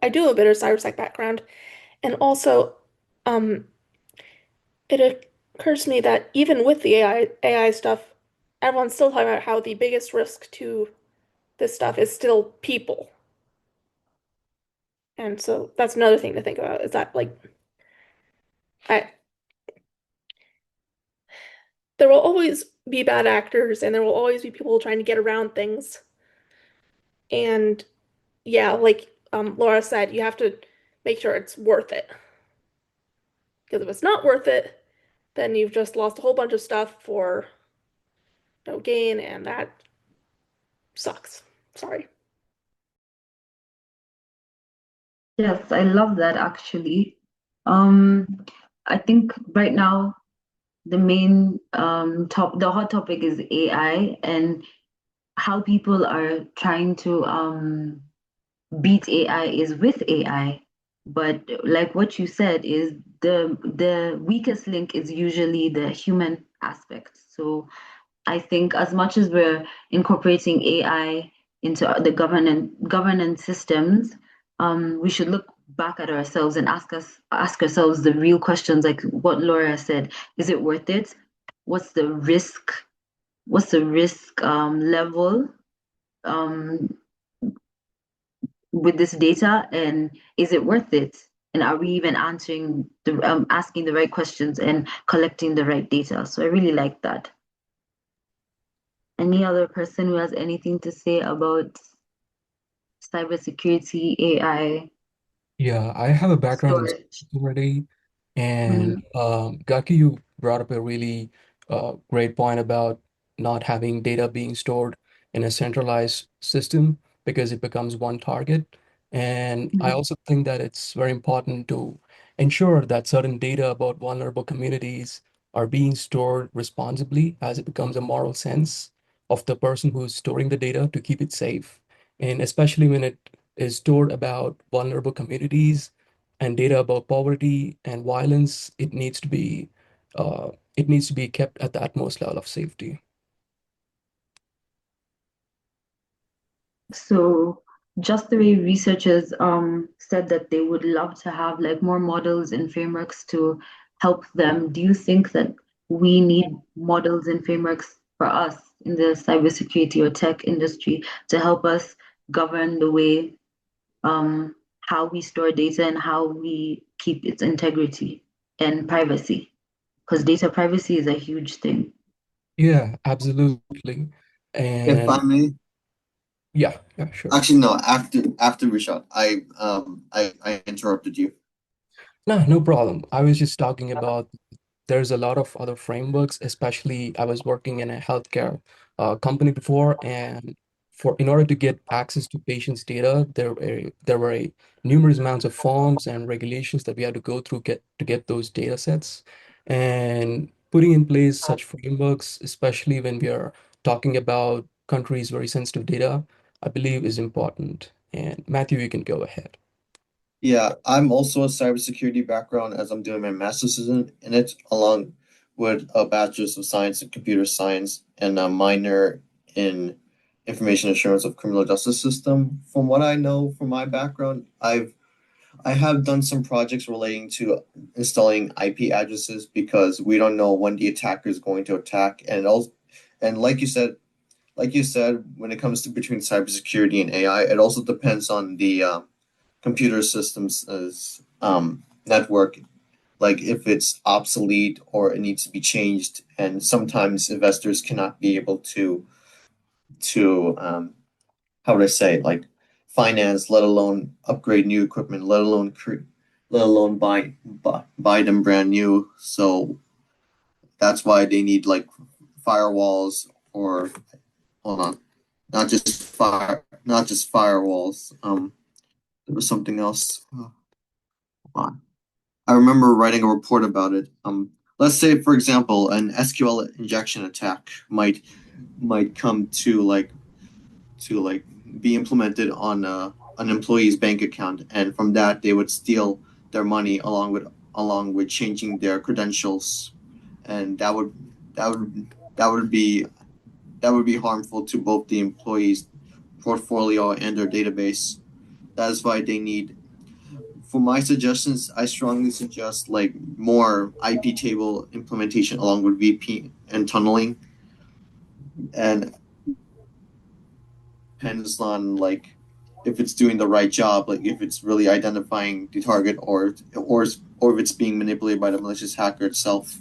[SPEAKER 2] do have a bit of cybersec background, and also, um, it occurs to me that even with the AI stuff, everyone's still talking about how the biggest risk to this stuff is still people. And so that's another thing to think about is that like I there will always be bad actors and there will always be people trying to get around things. And yeah, like Laura said, you have to make sure it's worth it. Because if it's not worth it, then you've just lost a whole bunch of stuff for no gain, and that sucks. Sorry.
[SPEAKER 8] Yes, I love that actually. Um, I think right now the main the hot topic is AI and how people are trying to beat AI is with AI. But like what you said is the weakest link is usually the human aspect. So I think as much as we're incorporating AI into the governance systems, we should look back at ourselves and ask ourselves the real questions, like what Laura said. Is it worth it? What's the risk? What's the risk level um, with this data, and is it worth it? And are we even answering the asking the right questions and collecting the right data? So I really like that. Any other person who has anything to say about cybersecurity, AI,
[SPEAKER 5] Yeah, I have a background in
[SPEAKER 8] storage?
[SPEAKER 5] already. And
[SPEAKER 8] Mhm.
[SPEAKER 5] Gaki, you brought up a really great point about not having data being stored in a centralized system because it becomes one target. And I
[SPEAKER 8] Mhm.
[SPEAKER 5] also think that it's very important to ensure that certain data about vulnerable communities are being stored responsibly as it becomes a moral sense of the person who's storing the data to keep it safe. And especially when it is stored about vulnerable communities and data about poverty and violence, it needs to be kept at the utmost level of safety.
[SPEAKER 8] So just the way researchers said that they would love to have like more models and frameworks to help them, do you think that we need models and frameworks for us in the cybersecurity or tech industry to help us govern the way how we store data and how we keep its integrity and privacy? Because data privacy is a huge thing.
[SPEAKER 5] Yeah, absolutely.
[SPEAKER 14] If I
[SPEAKER 5] And
[SPEAKER 14] may,
[SPEAKER 5] yeah, sure.
[SPEAKER 14] actually no. After Rishad, I interrupted you.
[SPEAKER 5] No, no problem. I was just talking about there's a lot of other frameworks, especially I was working in a healthcare company before, and for in order to get access to patients' data, there were numerous amounts of forms and regulations that we had to go through to get those data sets. And putting in place such frameworks, especially when we are talking about countries' very sensitive data, I believe is important. And Matthew, you can go ahead.
[SPEAKER 14] Yeah, I'm also a cybersecurity background as I'm doing my master's in it, along with a bachelor's of science in computer science and a minor in information assurance of criminal justice system. From what I know from my background, I have done some projects relating to installing IP addresses because we don't know when the attacker is going to attack, and like you said, when it comes to between cybersecurity and AI, it also depends on the computer systems as network, like if it's obsolete or it needs to be changed, and sometimes investors cannot be able to how would I say, like finance, let alone upgrade new equipment, let alone buy them brand new. So that's why they need like firewalls or hold on, not just firewalls. There was something else. Hold on. I remember writing a report about it. Let's say, for example, an SQL injection attack might come to be implemented on an employee's bank account, and from that they would steal their money along with changing their credentials, and that would that would be that would be harmful to both the employee's portfolio and their database. that is why they need. For my suggestions, I strongly suggest like more IP table implementation along with VP and tunneling, and depends on like if it's doing the right job, like if it's really identifying the target or if it's being manipulated by the malicious hacker itself.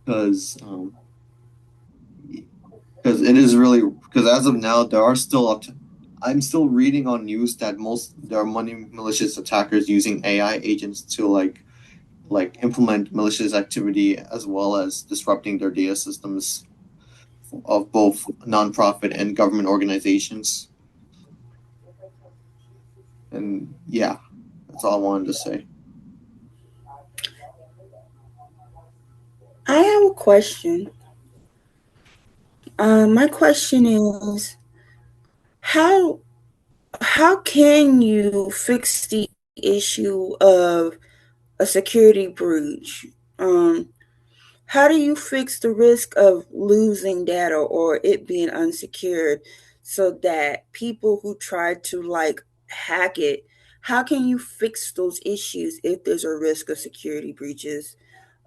[SPEAKER 14] Because it is really because as of now there are still I'm still reading on news that there are many malicious attackers using AI agents to like implement malicious activity as well as disrupting their data systems of both nonprofit and government organizations. And yeah, that's all I wanted to say.
[SPEAKER 10] I have a question. My question is how can you fix the issue of a security breach? How do you fix the risk of losing data or it being unsecured so that people who try to like hack it, how can you fix those issues if there's a risk of security breaches?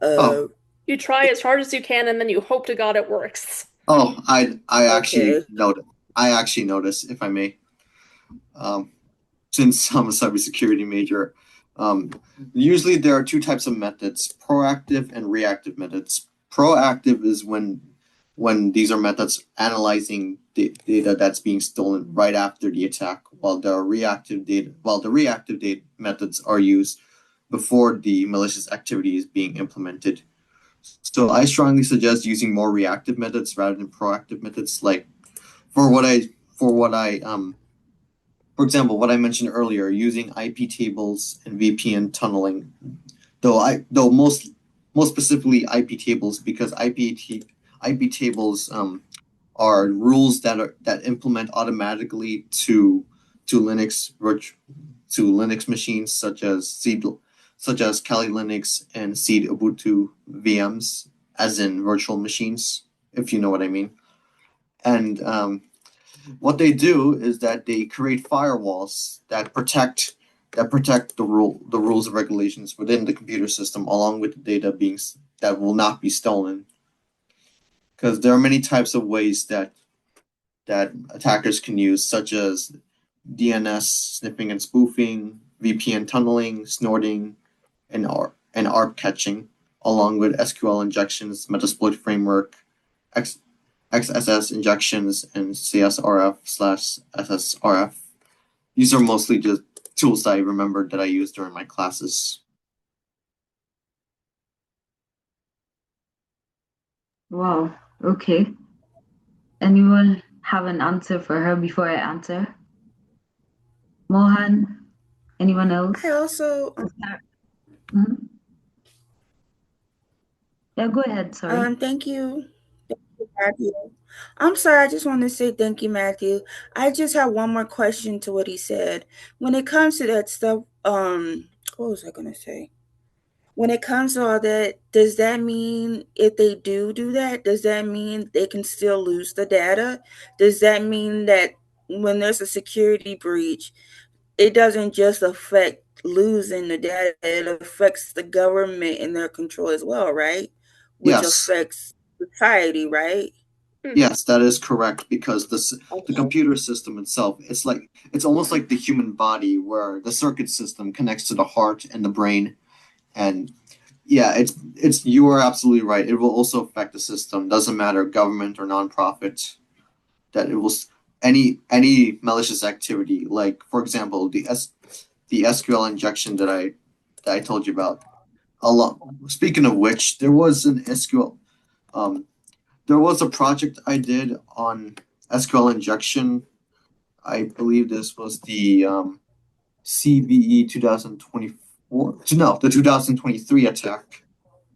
[SPEAKER 14] Oh,
[SPEAKER 2] You try as hard as you can, and then you hope to God it works.
[SPEAKER 14] I actually
[SPEAKER 10] Okay.
[SPEAKER 14] noticed. I actually noticed, if I may, since I'm a cybersecurity major, usually there are two types of methods: proactive and reactive methods. Proactive is when these are methods analyzing data that's being stolen right after the attack, while the reactive data methods are used before the malicious activity is being implemented. So I strongly suggest using more reactive methods rather than proactive methods. Like for what I for example, what I mentioned earlier, using IP tables and VPN tunneling. Though most specifically IP tables, because IP tables are rules that implement automatically to Linux to Linux machines such as Kali Linux and Seed Ubuntu VMs, as in virtual machines, if you know what I mean. And what they do is that they create firewalls that protect the rules and regulations within the computer system, along with the data that will not be stolen. Because there are many types of ways that attackers can use, such as DNS sniffing and spoofing, VPN tunneling, snorting, and ARP catching, along with SQL injections, Metasploit framework, XSS injections, and CSRF/SSRF. These are mostly just tools that I remembered that I used during my classes.
[SPEAKER 8] Wow. Okay. Anyone have an answer for her before I answer? Mohan? Anyone else?
[SPEAKER 10] I also
[SPEAKER 8] Mhm. Yeah, go ahead. Sorry.
[SPEAKER 10] thank you. Thank you, Matthew. I'm sorry, I just want to say thank you, Matthew. I just have one more question to what he said. When it comes to that stuff, what was I gonna say? When it comes to all that, does that mean if they do that, does that mean they can still lose the data? Does that mean that when there's a security breach, it doesn't just affect losing the data, it affects the government and their control as well, right? Which
[SPEAKER 14] Yes,
[SPEAKER 10] affects society, right?
[SPEAKER 14] yes, that is correct, because the
[SPEAKER 10] Okay.
[SPEAKER 14] computer system itself, it's almost like the human body, where the circuit system connects to the heart and the brain. And yeah, it's you are absolutely right. It will also affect the system. Doesn't matter government or nonprofit. That it will any malicious activity, like for example the SQL injection that I told you about. A lot. Speaking of which, there was an SQL. Um, there was a project I did on SQL injection. I believe this was the CVE 2024. No, the 2023 attack.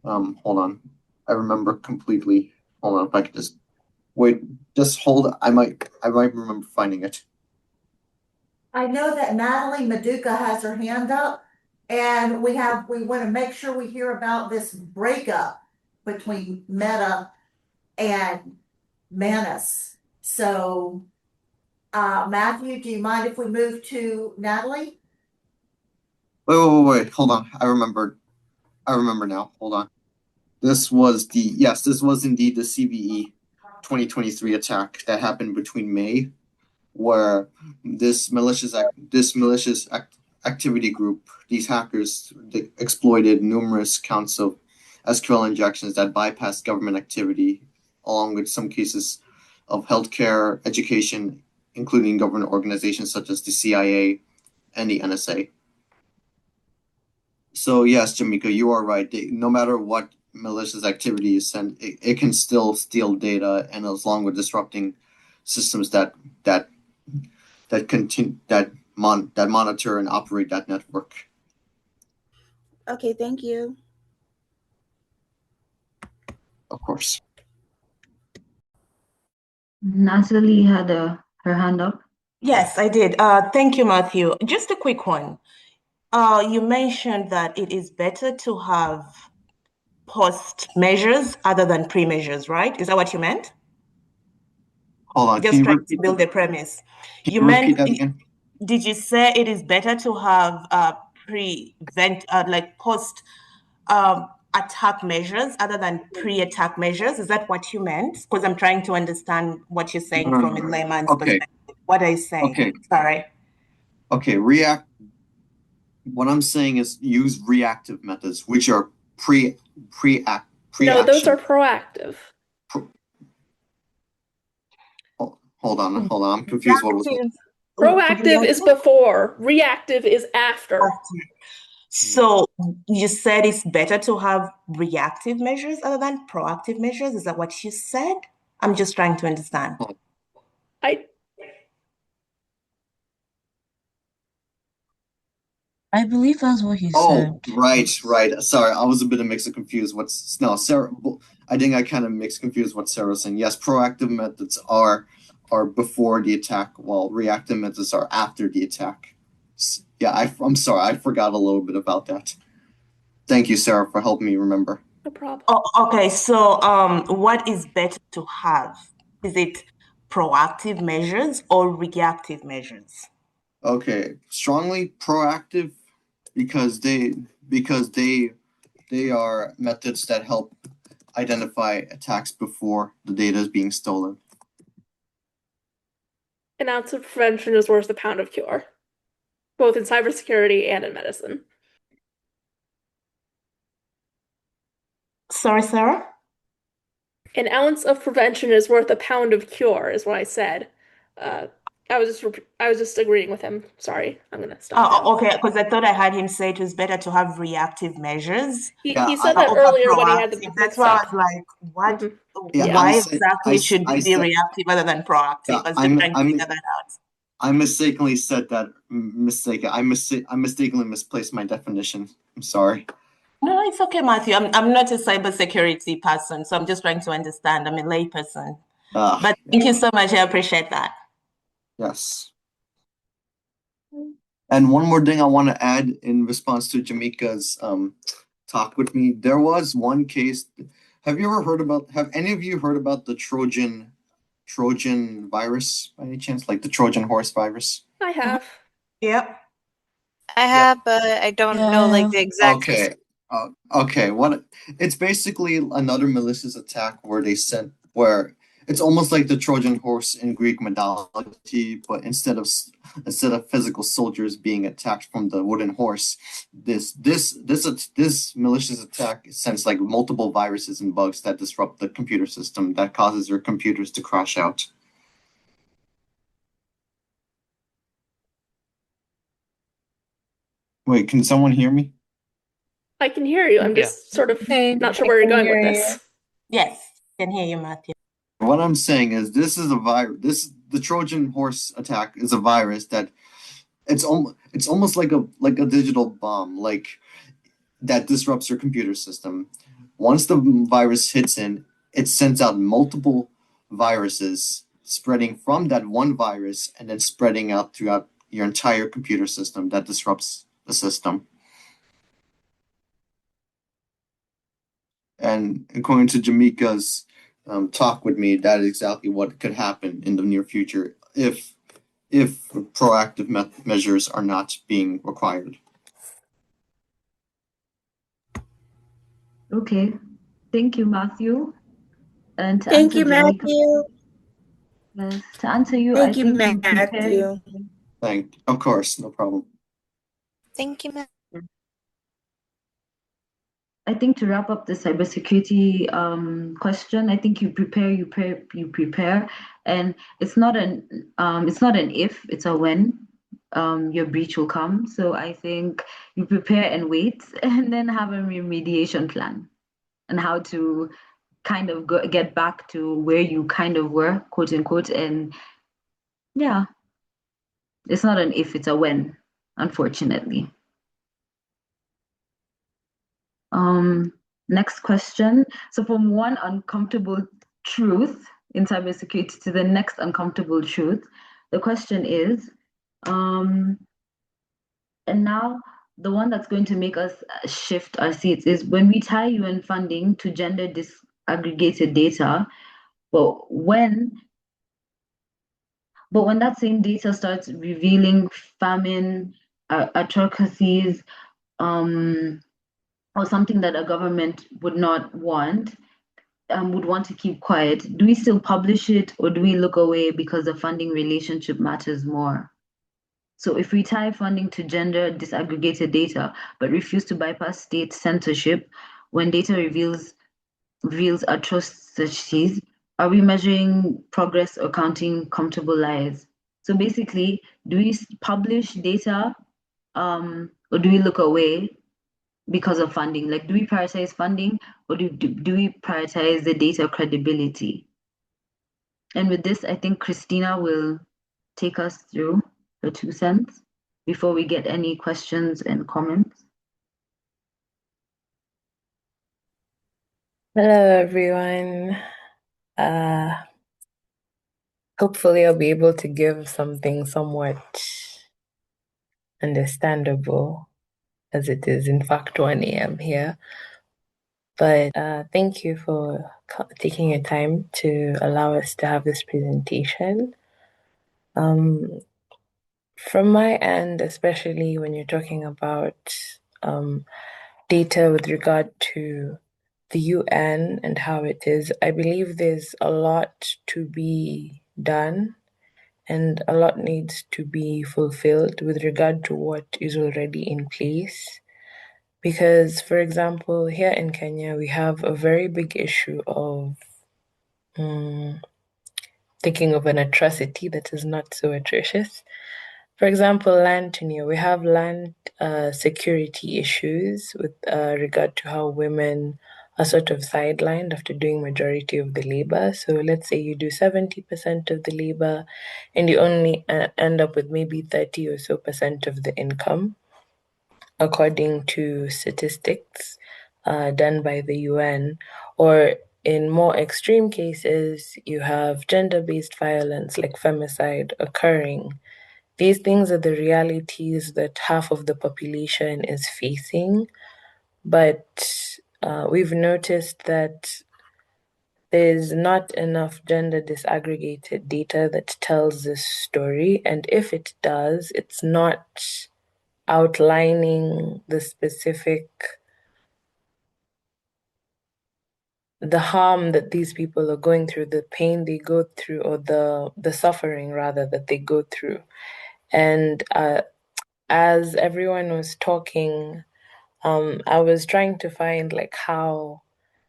[SPEAKER 14] Hold on. I remember completely. Hold on, if I could just wait. Just hold. I might remember finding it.
[SPEAKER 1] I know that Natalie Maduka has her hand up, and we want to make sure we hear about this breakup between Meta and Manus. So Matthew, do you mind if we move to Natalie?
[SPEAKER 14] Wait. Hold on. I remember now. Hold on. This was indeed the CVE 2023 attack that happened between May, where this malicious activity group, these hackers, they exploited numerous counts of SQL injections that bypassed government activity, along with some cases of healthcare, education, including government organizations such as the CIA and the NSA. So yes, Jamika, you are right. No matter what malicious activity is sent, it can still steal data, and as long with disrupting systems that monitor and operate that network.
[SPEAKER 10] Okay, thank you.
[SPEAKER 14] Of course.
[SPEAKER 8] Natalie had her hand up.
[SPEAKER 15] Yes, I did. Thank you, Matthew. Just a quick one. You mentioned that it is better to have post measures other than pre measures, right? Is that what you meant?
[SPEAKER 14] Hold on.
[SPEAKER 15] Just trying to build a premise.
[SPEAKER 14] Can you repeat that again?
[SPEAKER 15] Did you say it is better to have post attack measures other than pre-attack measures? Is that what you meant? Because I'm trying to understand what you're saying from a layman's perspective. What are you saying?
[SPEAKER 14] Okay.
[SPEAKER 15] Sorry.
[SPEAKER 14] Okay. What I'm saying is use reactive methods, which are pre-action.
[SPEAKER 2] No, those are proactive.
[SPEAKER 14] Hold on. I'm confused. What was it?
[SPEAKER 2] Proactive is before, reactive is after.
[SPEAKER 15] So you said it's better to have reactive measures other than proactive measures? Is that what you said? I'm just trying to understand.
[SPEAKER 16] I believe that's what he said.
[SPEAKER 14] Oh, right. Sorry, I was a bit of mixed and confused. Sarah? I think I kind of mixed confused what Sarah was saying. Yes, proactive methods are before the attack, while reactive methods are after the attack. Yeah, I'm sorry, I forgot a little bit about that. Thank you, Sarah, for helping me remember.
[SPEAKER 2] No problem.
[SPEAKER 15] Oh, okay, so what is better to have? Is it proactive measures or reactive measures?
[SPEAKER 14] Okay, strongly proactive because they are methods that help identify attacks before the data is being stolen.
[SPEAKER 2] An ounce of prevention is worth a pound of cure, both in cybersecurity and in medicine.
[SPEAKER 15] Sorry, Sarah?
[SPEAKER 2] An ounce of prevention is worth a pound of cure, is what I said. I was just agreeing with him. Sorry, I'm gonna stop.
[SPEAKER 15] Oh, okay, because I thought I heard him say it was better to have reactive measures.
[SPEAKER 2] He said that earlier when he had the
[SPEAKER 15] That's why I was like, what?
[SPEAKER 14] Yeah,
[SPEAKER 15] Why exactly should we be reactive other than proactive?
[SPEAKER 14] Yeah,
[SPEAKER 15] I was just trying to figure that out.
[SPEAKER 14] I mistakenly said that I mistakenly misplaced my definition. I'm sorry.
[SPEAKER 15] No, it's okay, Matthew. I'm not a cybersecurity person, so I'm just trying to understand. I'm a layperson. But thank you so much. I appreciate that.
[SPEAKER 14] Yes. And one more thing I want to add in response to Jamika's talk with me. There was one case. Have any of you heard about the Trojan virus by any chance? Like the Trojan horse virus?
[SPEAKER 2] I have.
[SPEAKER 15] Yep.
[SPEAKER 17] I have, but I don't know like the exact.
[SPEAKER 14] Okay. Okay. It's basically another malicious attack where it's almost like the Trojan horse in Greek mythology, but instead of physical soldiers being attacked from the wooden horse, this malicious attack sends like multiple viruses and bugs that disrupt the computer system that causes your computers to crash out. Wait, can someone hear me?
[SPEAKER 2] I can hear you. I'm just sort of not sure where you're going with this.
[SPEAKER 15] Yes, I can hear you, Matthew.
[SPEAKER 14] What I'm saying is this is a virus. The Trojan horse attack is a virus that it's almost like a digital bomb, like that disrupts your computer system. Once the virus hits in, it sends out multiple viruses spreading from that one virus and then spreading out throughout your entire computer system that disrupts the system. And according to Jamika's talk with me, that is exactly what could happen in the near future if if proactive measures are not being required.
[SPEAKER 8] Okay, thank you, Matthew. And to
[SPEAKER 10] Thank
[SPEAKER 8] answer
[SPEAKER 10] you,
[SPEAKER 8] Jamaica,
[SPEAKER 10] Matthew.
[SPEAKER 8] yes, to answer you,
[SPEAKER 10] Thank
[SPEAKER 8] I
[SPEAKER 10] you,
[SPEAKER 8] think you prepare.
[SPEAKER 10] Matthew.
[SPEAKER 14] Of course, no problem.
[SPEAKER 17] Thank you, ma'am.
[SPEAKER 8] I think to wrap up the cybersecurity question, I think you prepare, and it's not an if, it's a when your breach will come. So I think you prepare and wait, and then have a remediation plan and how to kind of get back to where you kind of were, quote unquote. And yeah, it's not an if, it's a when, unfortunately. Next question. So from one uncomfortable truth in cybersecurity to the next uncomfortable truth, the question is, and now the one that's going to make us shift our seats is when we tie UN funding to gender disaggregated data, but when that same data starts revealing famine, atrocities, or something that a government would not want, would want to keep quiet, do we still publish it or do we look away because the funding relationship matters more? So if we tie funding to gender disaggregated data but refuse to bypass state censorship when data reveals atrocities, are we measuring progress or counting comfortable lies? So basically, do we publish data or do we look away because of funding? Like, do we prioritize funding or do we prioritize the data credibility? And with this, I think Christina will take us through her 2 cents before we get any questions and comments.
[SPEAKER 18] Hello, everyone. Hopefully, I'll be able to give something somewhat understandable, as it is in fact 1 a.m. here. But thank you for taking your time to allow us to have this presentation. From my end, especially when you're talking about data with regard to the UN and how it is, I believe there's a lot to be done and a lot needs to be fulfilled with regard to what is already in place. Because, for example, here in Kenya, we have a very big issue of thinking of an atrocity that is not so atrocious. For example, land tenure. We have land security issues with regard to how women are sort of sidelined after doing majority of the labor. So let's say you do 70% of the labor and you only end up with maybe 30 or so percent of the income, according to statistics done by the UN. Or in more extreme cases, you have gender-based violence like femicide occurring. These things are the realities that half of the population is facing, but we've noticed that there's not enough gender disaggregated data that tells this story, and if it does, it's not outlining the harm that these people are going through, the pain they go through, or the suffering rather that they go through. And as everyone was talking, I was trying to find like how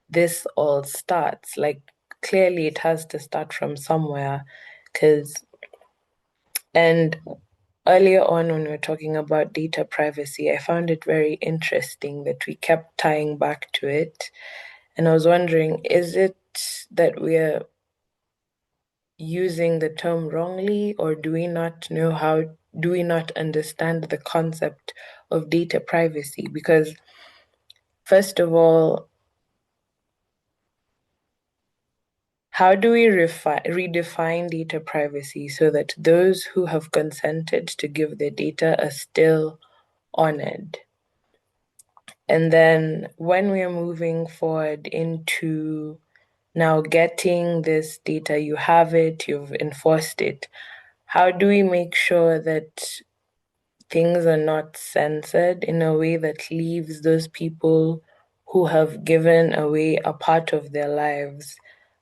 [SPEAKER 18] this all starts. Like clearly it has to start from somewhere, and earlier on when we were talking about data privacy, I found it very interesting that we kept tying back to it. And I was wondering, is it that we're using the term wrongly, or do we not understand the concept of data privacy? Because first of all, how do we redefine data privacy so that those who have consented to give their data are still honored? And then when we are moving forward into now getting this data, you have it, you've enforced it, how do we make sure that things are not censored in a way that leaves those people who have given away a part of their lives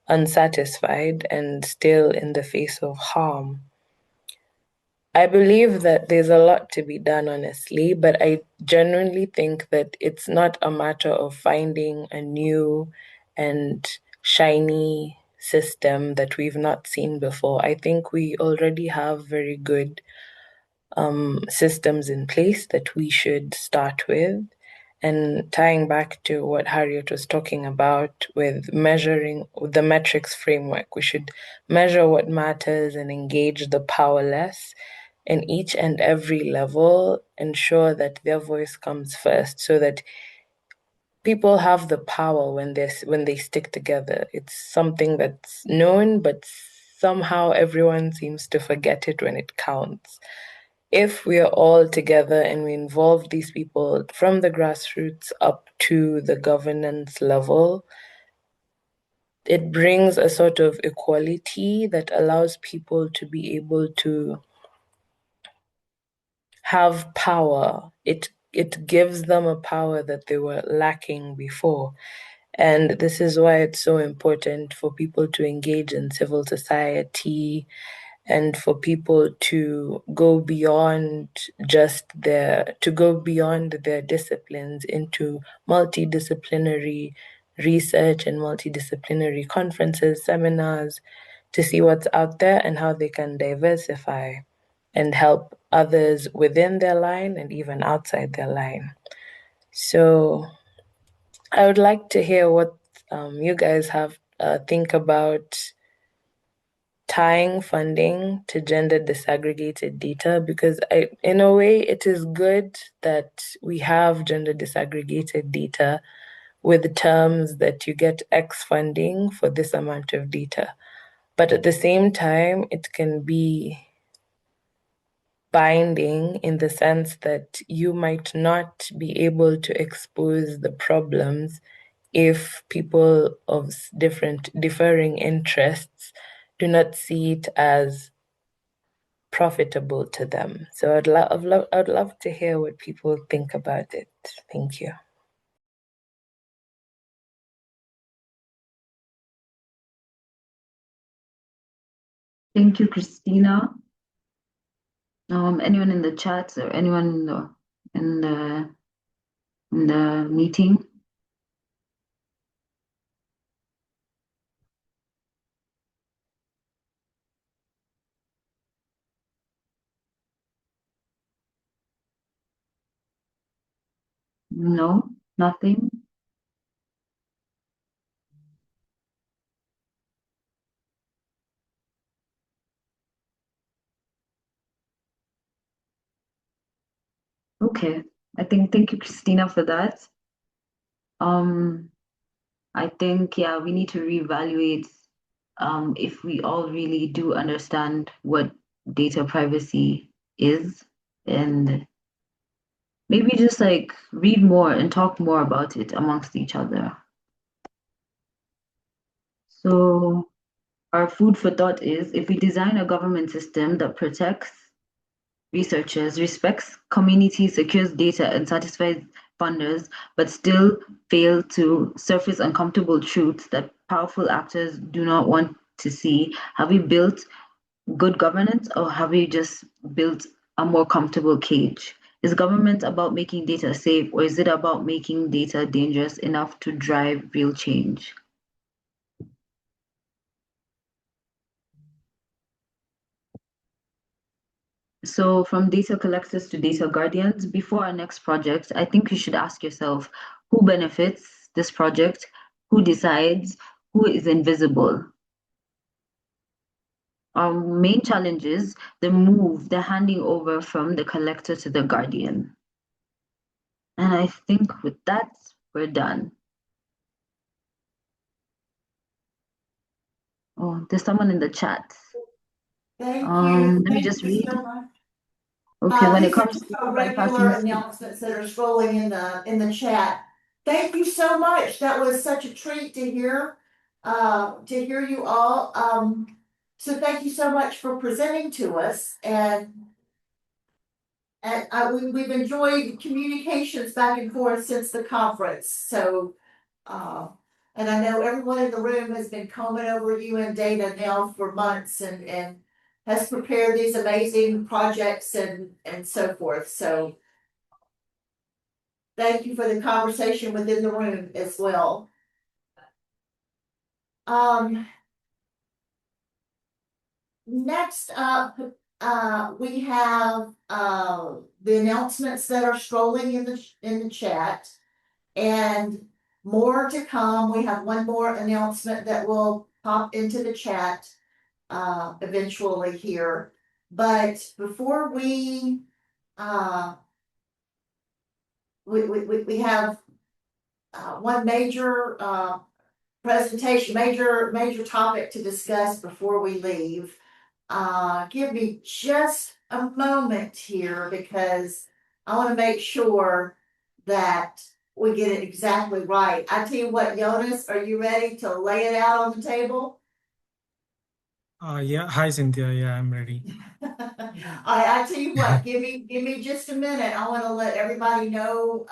[SPEAKER 18] unsatisfied and still in the face of harm? I believe that there's a lot to be done, honestly, but I genuinely think that it's not a matter of finding a new and shiny system that we've not seen before. I think we already have very good systems in place that we should start with. And tying back to what Harriet was talking about with measuring the metrics framework, we should measure what matters and engage the powerless in each and every level, ensure that their voice comes first so that people have the power when they stick together. It's something that's known, but somehow everyone seems to forget it when it counts. If we are all together and we involve these people from the grassroots up to the governance level, it brings a sort of equality that allows people to be able to have power. It gives them a power that they were lacking before. And this is why it's so important for people to engage in civil society and for people to go beyond their disciplines into multidisciplinary research and multidisciplinary conferences, seminars, to see what's out there and how they can diversify and help others within their line and even outside their line. So I would like to hear what you guys have think about tying funding to gender disaggregated data, because in a way it is good that we have gender disaggregated data with terms that you get X funding for this amount of data. But at the same time, it can be binding in the sense that you might not be able to expose the problems if people of differing interests do not see it as profitable to them. So I'd love to hear what people think about it. Thank you.
[SPEAKER 8] Thank you, Christina. Anyone in the chat or anyone in the meeting? No, nothing. Okay, thank you, Christina, for that. I think, yeah, we need to reevaluate if we all really do understand what data privacy is, and maybe just like read more and talk more about it amongst each other. So our food for thought is, if we design a government system that protects researchers, respects community, secures data, and satisfies funders, but still fail to surface uncomfortable truths that powerful actors do not want to see, have we built good governance, or have we just built a more comfortable cage? Is government about making data safe, or is it about making data dangerous enough to drive real change? So from data collectors to data guardians, before our next project, I think you should ask yourself, who benefits this project? Who decides? Who is invisible? Our main challenge is the handing over from the collector to the guardian. And I think with that, we're done. Oh, there's someone in the chat.
[SPEAKER 1] Thank you.
[SPEAKER 8] Let me
[SPEAKER 1] Thank
[SPEAKER 8] just
[SPEAKER 1] you
[SPEAKER 8] read.
[SPEAKER 1] so much.
[SPEAKER 8] Okay, when it
[SPEAKER 1] These are
[SPEAKER 8] comes
[SPEAKER 1] just
[SPEAKER 8] to
[SPEAKER 1] our regular
[SPEAKER 8] bypassing.
[SPEAKER 1] announcements that are scrolling in the chat. Thank you so much. That was such a treat to hear you all. So thank you so much for presenting to us, and we've enjoyed communications back and forth since the conference. So, and I know everyone in the room has been combing over UN data now for months and has prepared these amazing projects and so forth. So thank you for the conversation within the room as well. Next up, we have the announcements that are scrolling in the chat, and more to come. We have one more announcement that will pop into the chat eventually here. But before we have one major presentation, major topic to discuss before we leave. Give me just a moment here because I want to make sure that we get it exactly right. I tell you what, Jonas, are you ready to lay it out on the table?
[SPEAKER 19] Yeah. Hi, Cynthia. Yeah, I'm ready.
[SPEAKER 1] I tell you what, give me just a minute. I want to let everybody know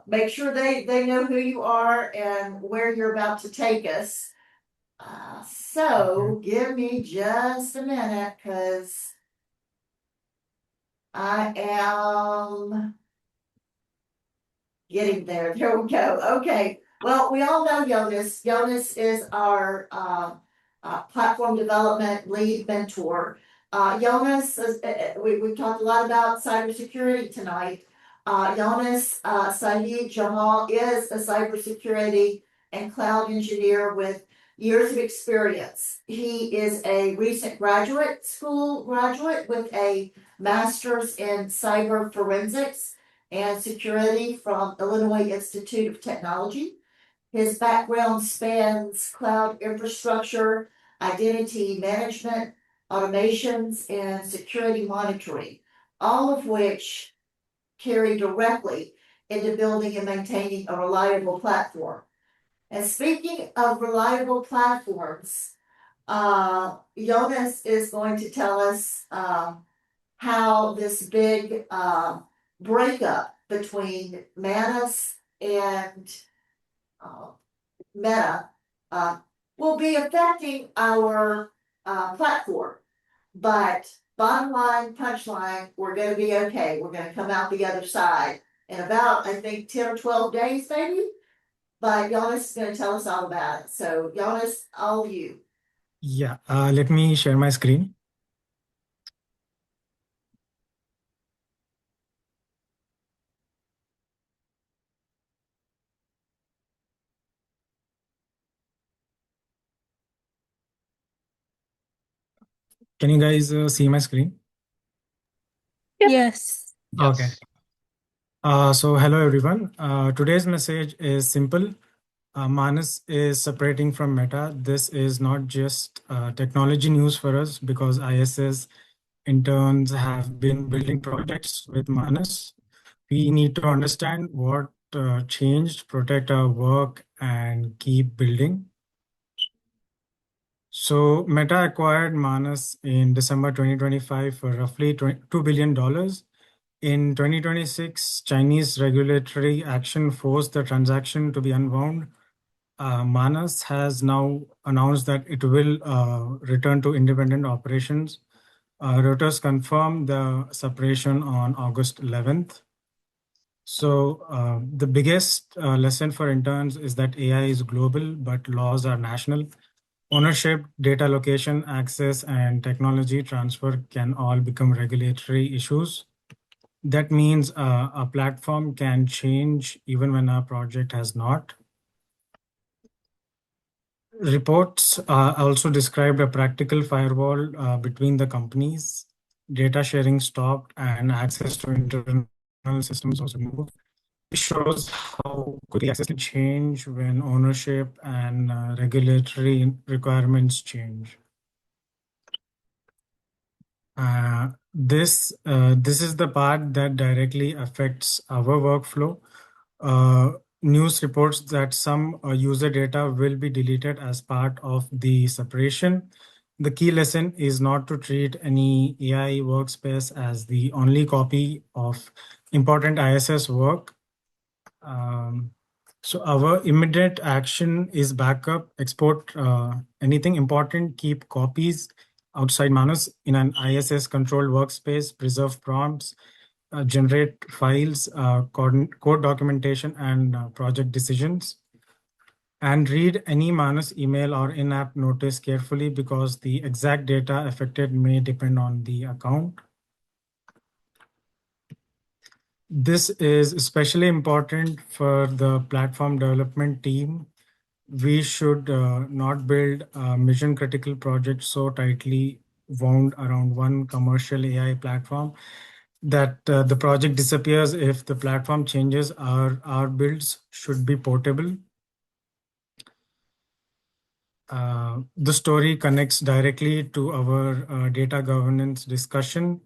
[SPEAKER 1] make sure they know who you are and where you're about to take us. So give me just a minute because I am getting there. There we go. Okay. Well, we all know Jonas. Jonas is our platform development lead mentor. Jonas, we talked a lot about cybersecurity tonight. Jonas Saeed Jamal is a cybersecurity and cloud engineer with years of experience. He is a recent graduate with a master's in cyber forensics and security from Illinois Institute of Technology. His background spans cloud infrastructure, identity management, automations, and security monitoring, all of which carry directly into building and maintaining a reliable platform. And speaking of reliable platforms, Jonas is going to tell us how this big breakup between Manus and Meta will be affecting our platform. But bottom line, punchline, we're going to be okay. We're going to come out the other side in about, I think, 10 or 12 days, maybe. But Jonas is going to tell us all about it. So, Jonas, all you.
[SPEAKER 19] Yeah. Let me share my screen. Can you guys see my screen?
[SPEAKER 16] Yes.
[SPEAKER 19] Okay. So hello everyone. Today's message is simple. Manus is separating from Meta. This is not just technology news for us because ISS interns have been building projects with Manus. We need to understand what changed, protect our work, and keep building. So Meta acquired Manus in December 2025 for roughly $2 billion. In 2026, Chinese regulatory action forced the transaction to be unwound. Manus has now announced that it will return to independent operations. Reuters confirmed the separation on August 11th. So the biggest lesson for interns is that AI is global, but laws are national. Ownership, data location, access, and technology transfer can all become regulatory issues. That means a platform can change even when a project has not. Reports also described a practical firewall between the companies. Data sharing stopped and access to internal systems was removed. It shows how quickly access can change when ownership and regulatory requirements change. This is the part that directly affects our workflow. news reports that some user data will be deleted as part of the separation. The key lesson is not to treat any AI workspace as the only copy of important ISS work. So our immediate action is backup, export anything important, keep copies outside Manus in an ISS controlled workspace, preserve prompts, generate files, code documentation, and project decisions. And read any Manus email or in-app notice carefully because the exact data affected may depend on the account. This is especially important for the platform development team. We should not build a mission critical project so tightly wound around one commercial AI platform that the project disappears if the platform changes. Our builds should be portable. The story connects directly to our data governance discussion.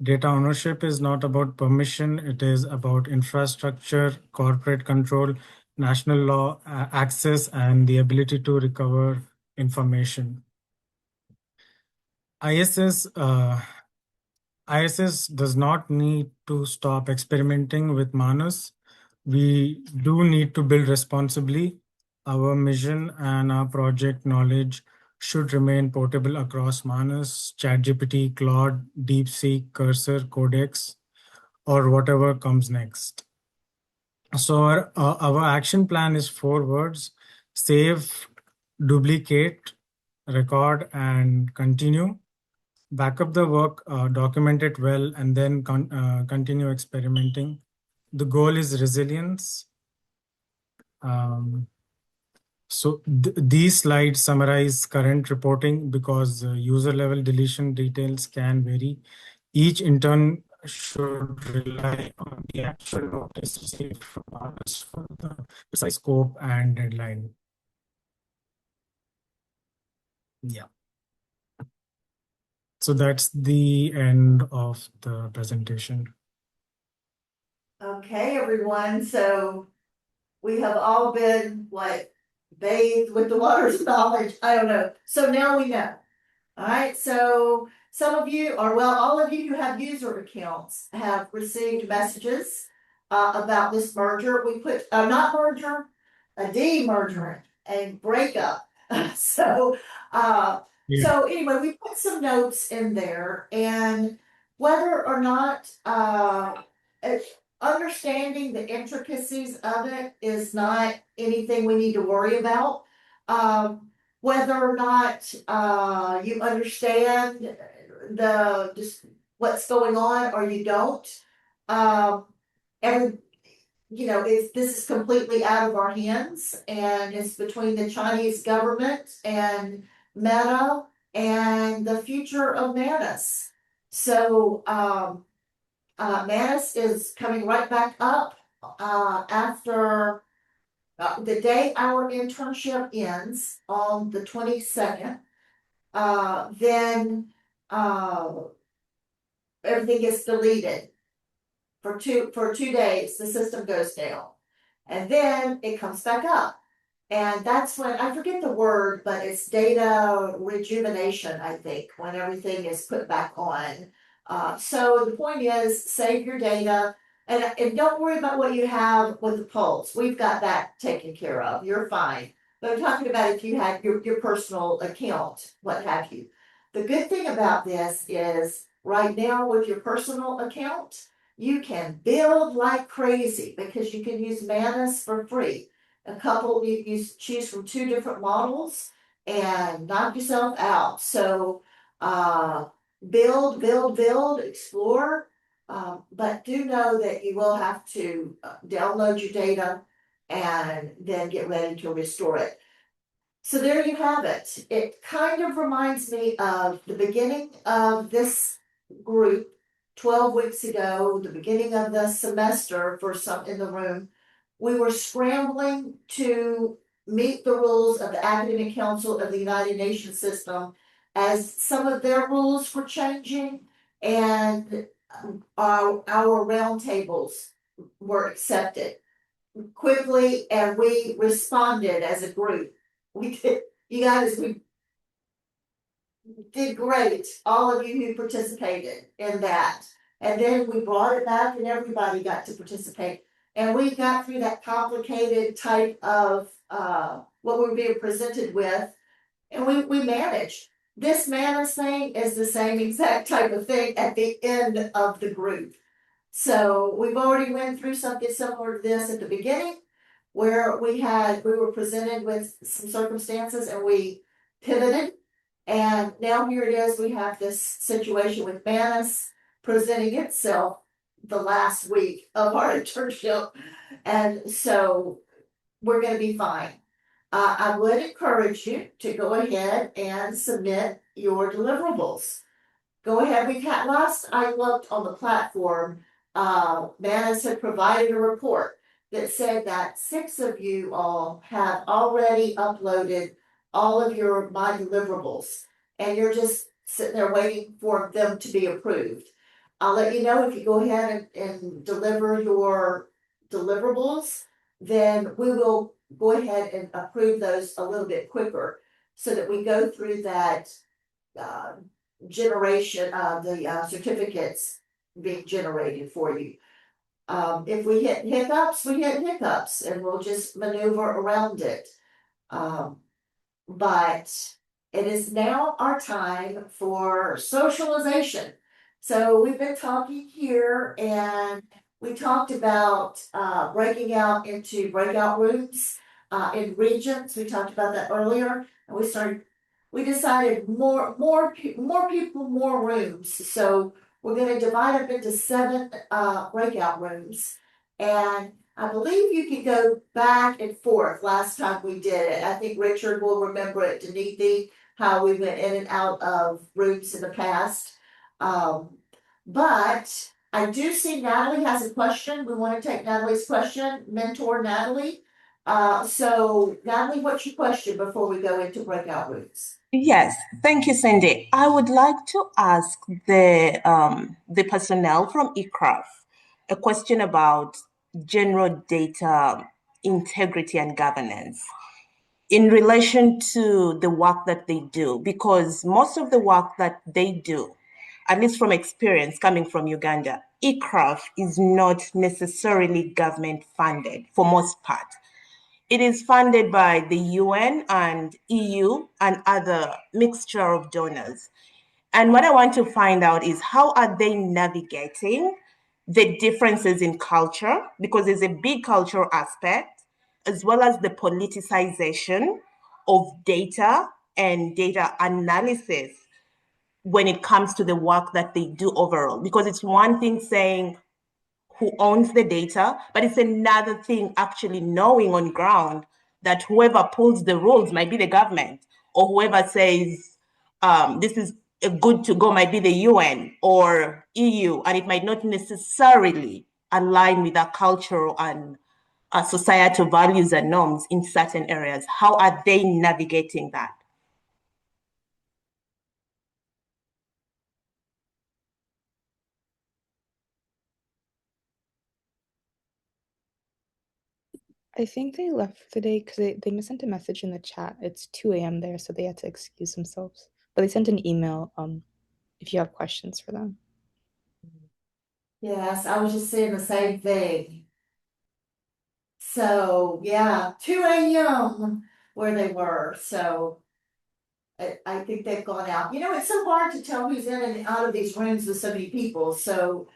[SPEAKER 19] Data ownership is not about permission, it is about infrastructure, corporate control, national law, access, and the ability to recover information. ISS does not need to stop experimenting with Manus. We do need to build responsibly. Our mission and our project knowledge should remain portable across Manus, ChatGPT, Claude, DeepSeek, Cursor, Codex, or whatever comes next. So our action plan is 4 words: save, duplicate, record, and continue. Back up the work, document it well, and then continue experimenting. The goal is resilience. So these slides summarize current reporting because user level deletion details can vary. Each intern should rely on the actual notice received from others for the precise scope and deadline. Yeah. So that's the end of the presentation.
[SPEAKER 1] Okay, everyone, so we have all been bathed with the waters of knowledge. I don't know. So now we know. All right, so some of you, or well, all of you who have user accounts have received messages about this merger. We put not merger, a demerger, a breakup. So so anyway, we put some notes in there, and whether or not understanding the intricacies of it is not anything we need to worry about. Whether or not you understand just what's going on or you don't, and this is completely out of our hands, and it's between the Chinese government and Meta and the future of Manus. So Manus is coming right back up after the day our internship ends on the 22nd. Then everything gets deleted for 2 days. The system goes down, and then it comes back up. And that's when, I forget the word, but it's data rejuvenation, I think, when everything is put back on. So the point is, save your data, and don't worry about what you have with the polls. We've got that taken care of. You're fine. But I'm talking about if you had your personal account, what have you. The good thing about this is right now with your personal account, you can build like crazy because you can use Manus for free. You choose from 2 different models and knock yourself out. So build, explore, but do know that you will have to download your data and then get ready to restore it. So there you have it. It kind of reminds me of the beginning of this group 12 weeks ago, the beginning of the semester for some in the room. We were scrambling to meet the rules of the Academic Council of the United Nations system as some of their rules were changing, and our roundtables were accepted. quickly, and we responded as a group. We did, you guys, we did great, all of you who participated in that. And then we brought it back and everybody got to participate. And we got through that complicated type of what we were being presented with, and we managed. This Manus thing is the same exact type of thing at the end of the group. So we've already went through something similar to this at the beginning, where we were presented with some circumstances and we pivoted. And now here it is, we have this situation with Manus presenting itself the last week of our internship. And so we're gonna be fine. I would encourage you to go ahead and submit your deliverables. Go ahead, last I looked on the platform, Manus had provided a report that said that 6 of you all have already uploaded all of my deliverables, and you're just sitting there waiting for them to be approved. I'll let you know if you go ahead and deliver your deliverables, then we will go ahead and approve those a little bit quicker so that we go through that generation of the certificates being generated for you. If we hit hiccups, we hit hiccups and we'll just maneuver around it. But it is now our time for socialization. So we've been talking here and we talked about breaking out into breakout rooms in regions. We talked about that earlier, and we decided more people, more rooms. So we're going to divide up into 7 breakout rooms, and I believe you can go back and forth. Last time we did it, I think Richard will remember it, Denise, how we went in and out of rooms in the past. But I do see Natalie has a question. We want to take Natalie's question, mentor Natalie. So Natalie, what's your question before we go into breakout rooms?
[SPEAKER 15] Yes, thank you, Cindy. I would like to ask the personnel from ICRAF a question about general data integrity and governance in relation to the work that they do, because most of the work that they do, at least from experience coming from Uganda, ICRAF is not necessarily government funded for most part. It is funded by the UN and EU and other mixture of donors. And what I want to find out is how are they navigating the differences in culture, because there's a big cultural aspect, as well as the politicization of data and data analysis when it comes to the work that they do overall. Because it's one thing saying who owns the data, but it's another thing actually knowing on ground that whoever pulls the rules might be the government, or whoever says this is good to go might be the UN or EU, and it might not necessarily align with our cultural and societal values and norms in certain areas. How are they navigating that?
[SPEAKER 20] I think they left for the day because they sent a message in the chat. It's 2 a.m. there, so they had to excuse themselves. But they sent an email if you have questions for them.
[SPEAKER 1] Yes, I was just saying the same thing. So yeah, 2 a.m. where they were. So I think they've gone out. It's so hard to tell who's in and out of these rooms with so many people. So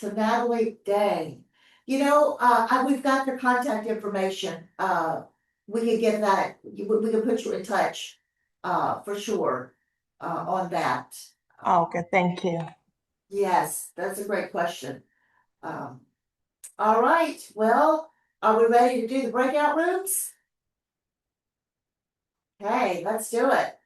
[SPEAKER 1] Natalie, dang. We've got their contact information. We could get that. We could put you in touch, for sure, on that.
[SPEAKER 15] Okay, thank you.
[SPEAKER 1] Yes, that's a great question. All right. Well, are we ready to do the breakout rooms? Okay, let's do it.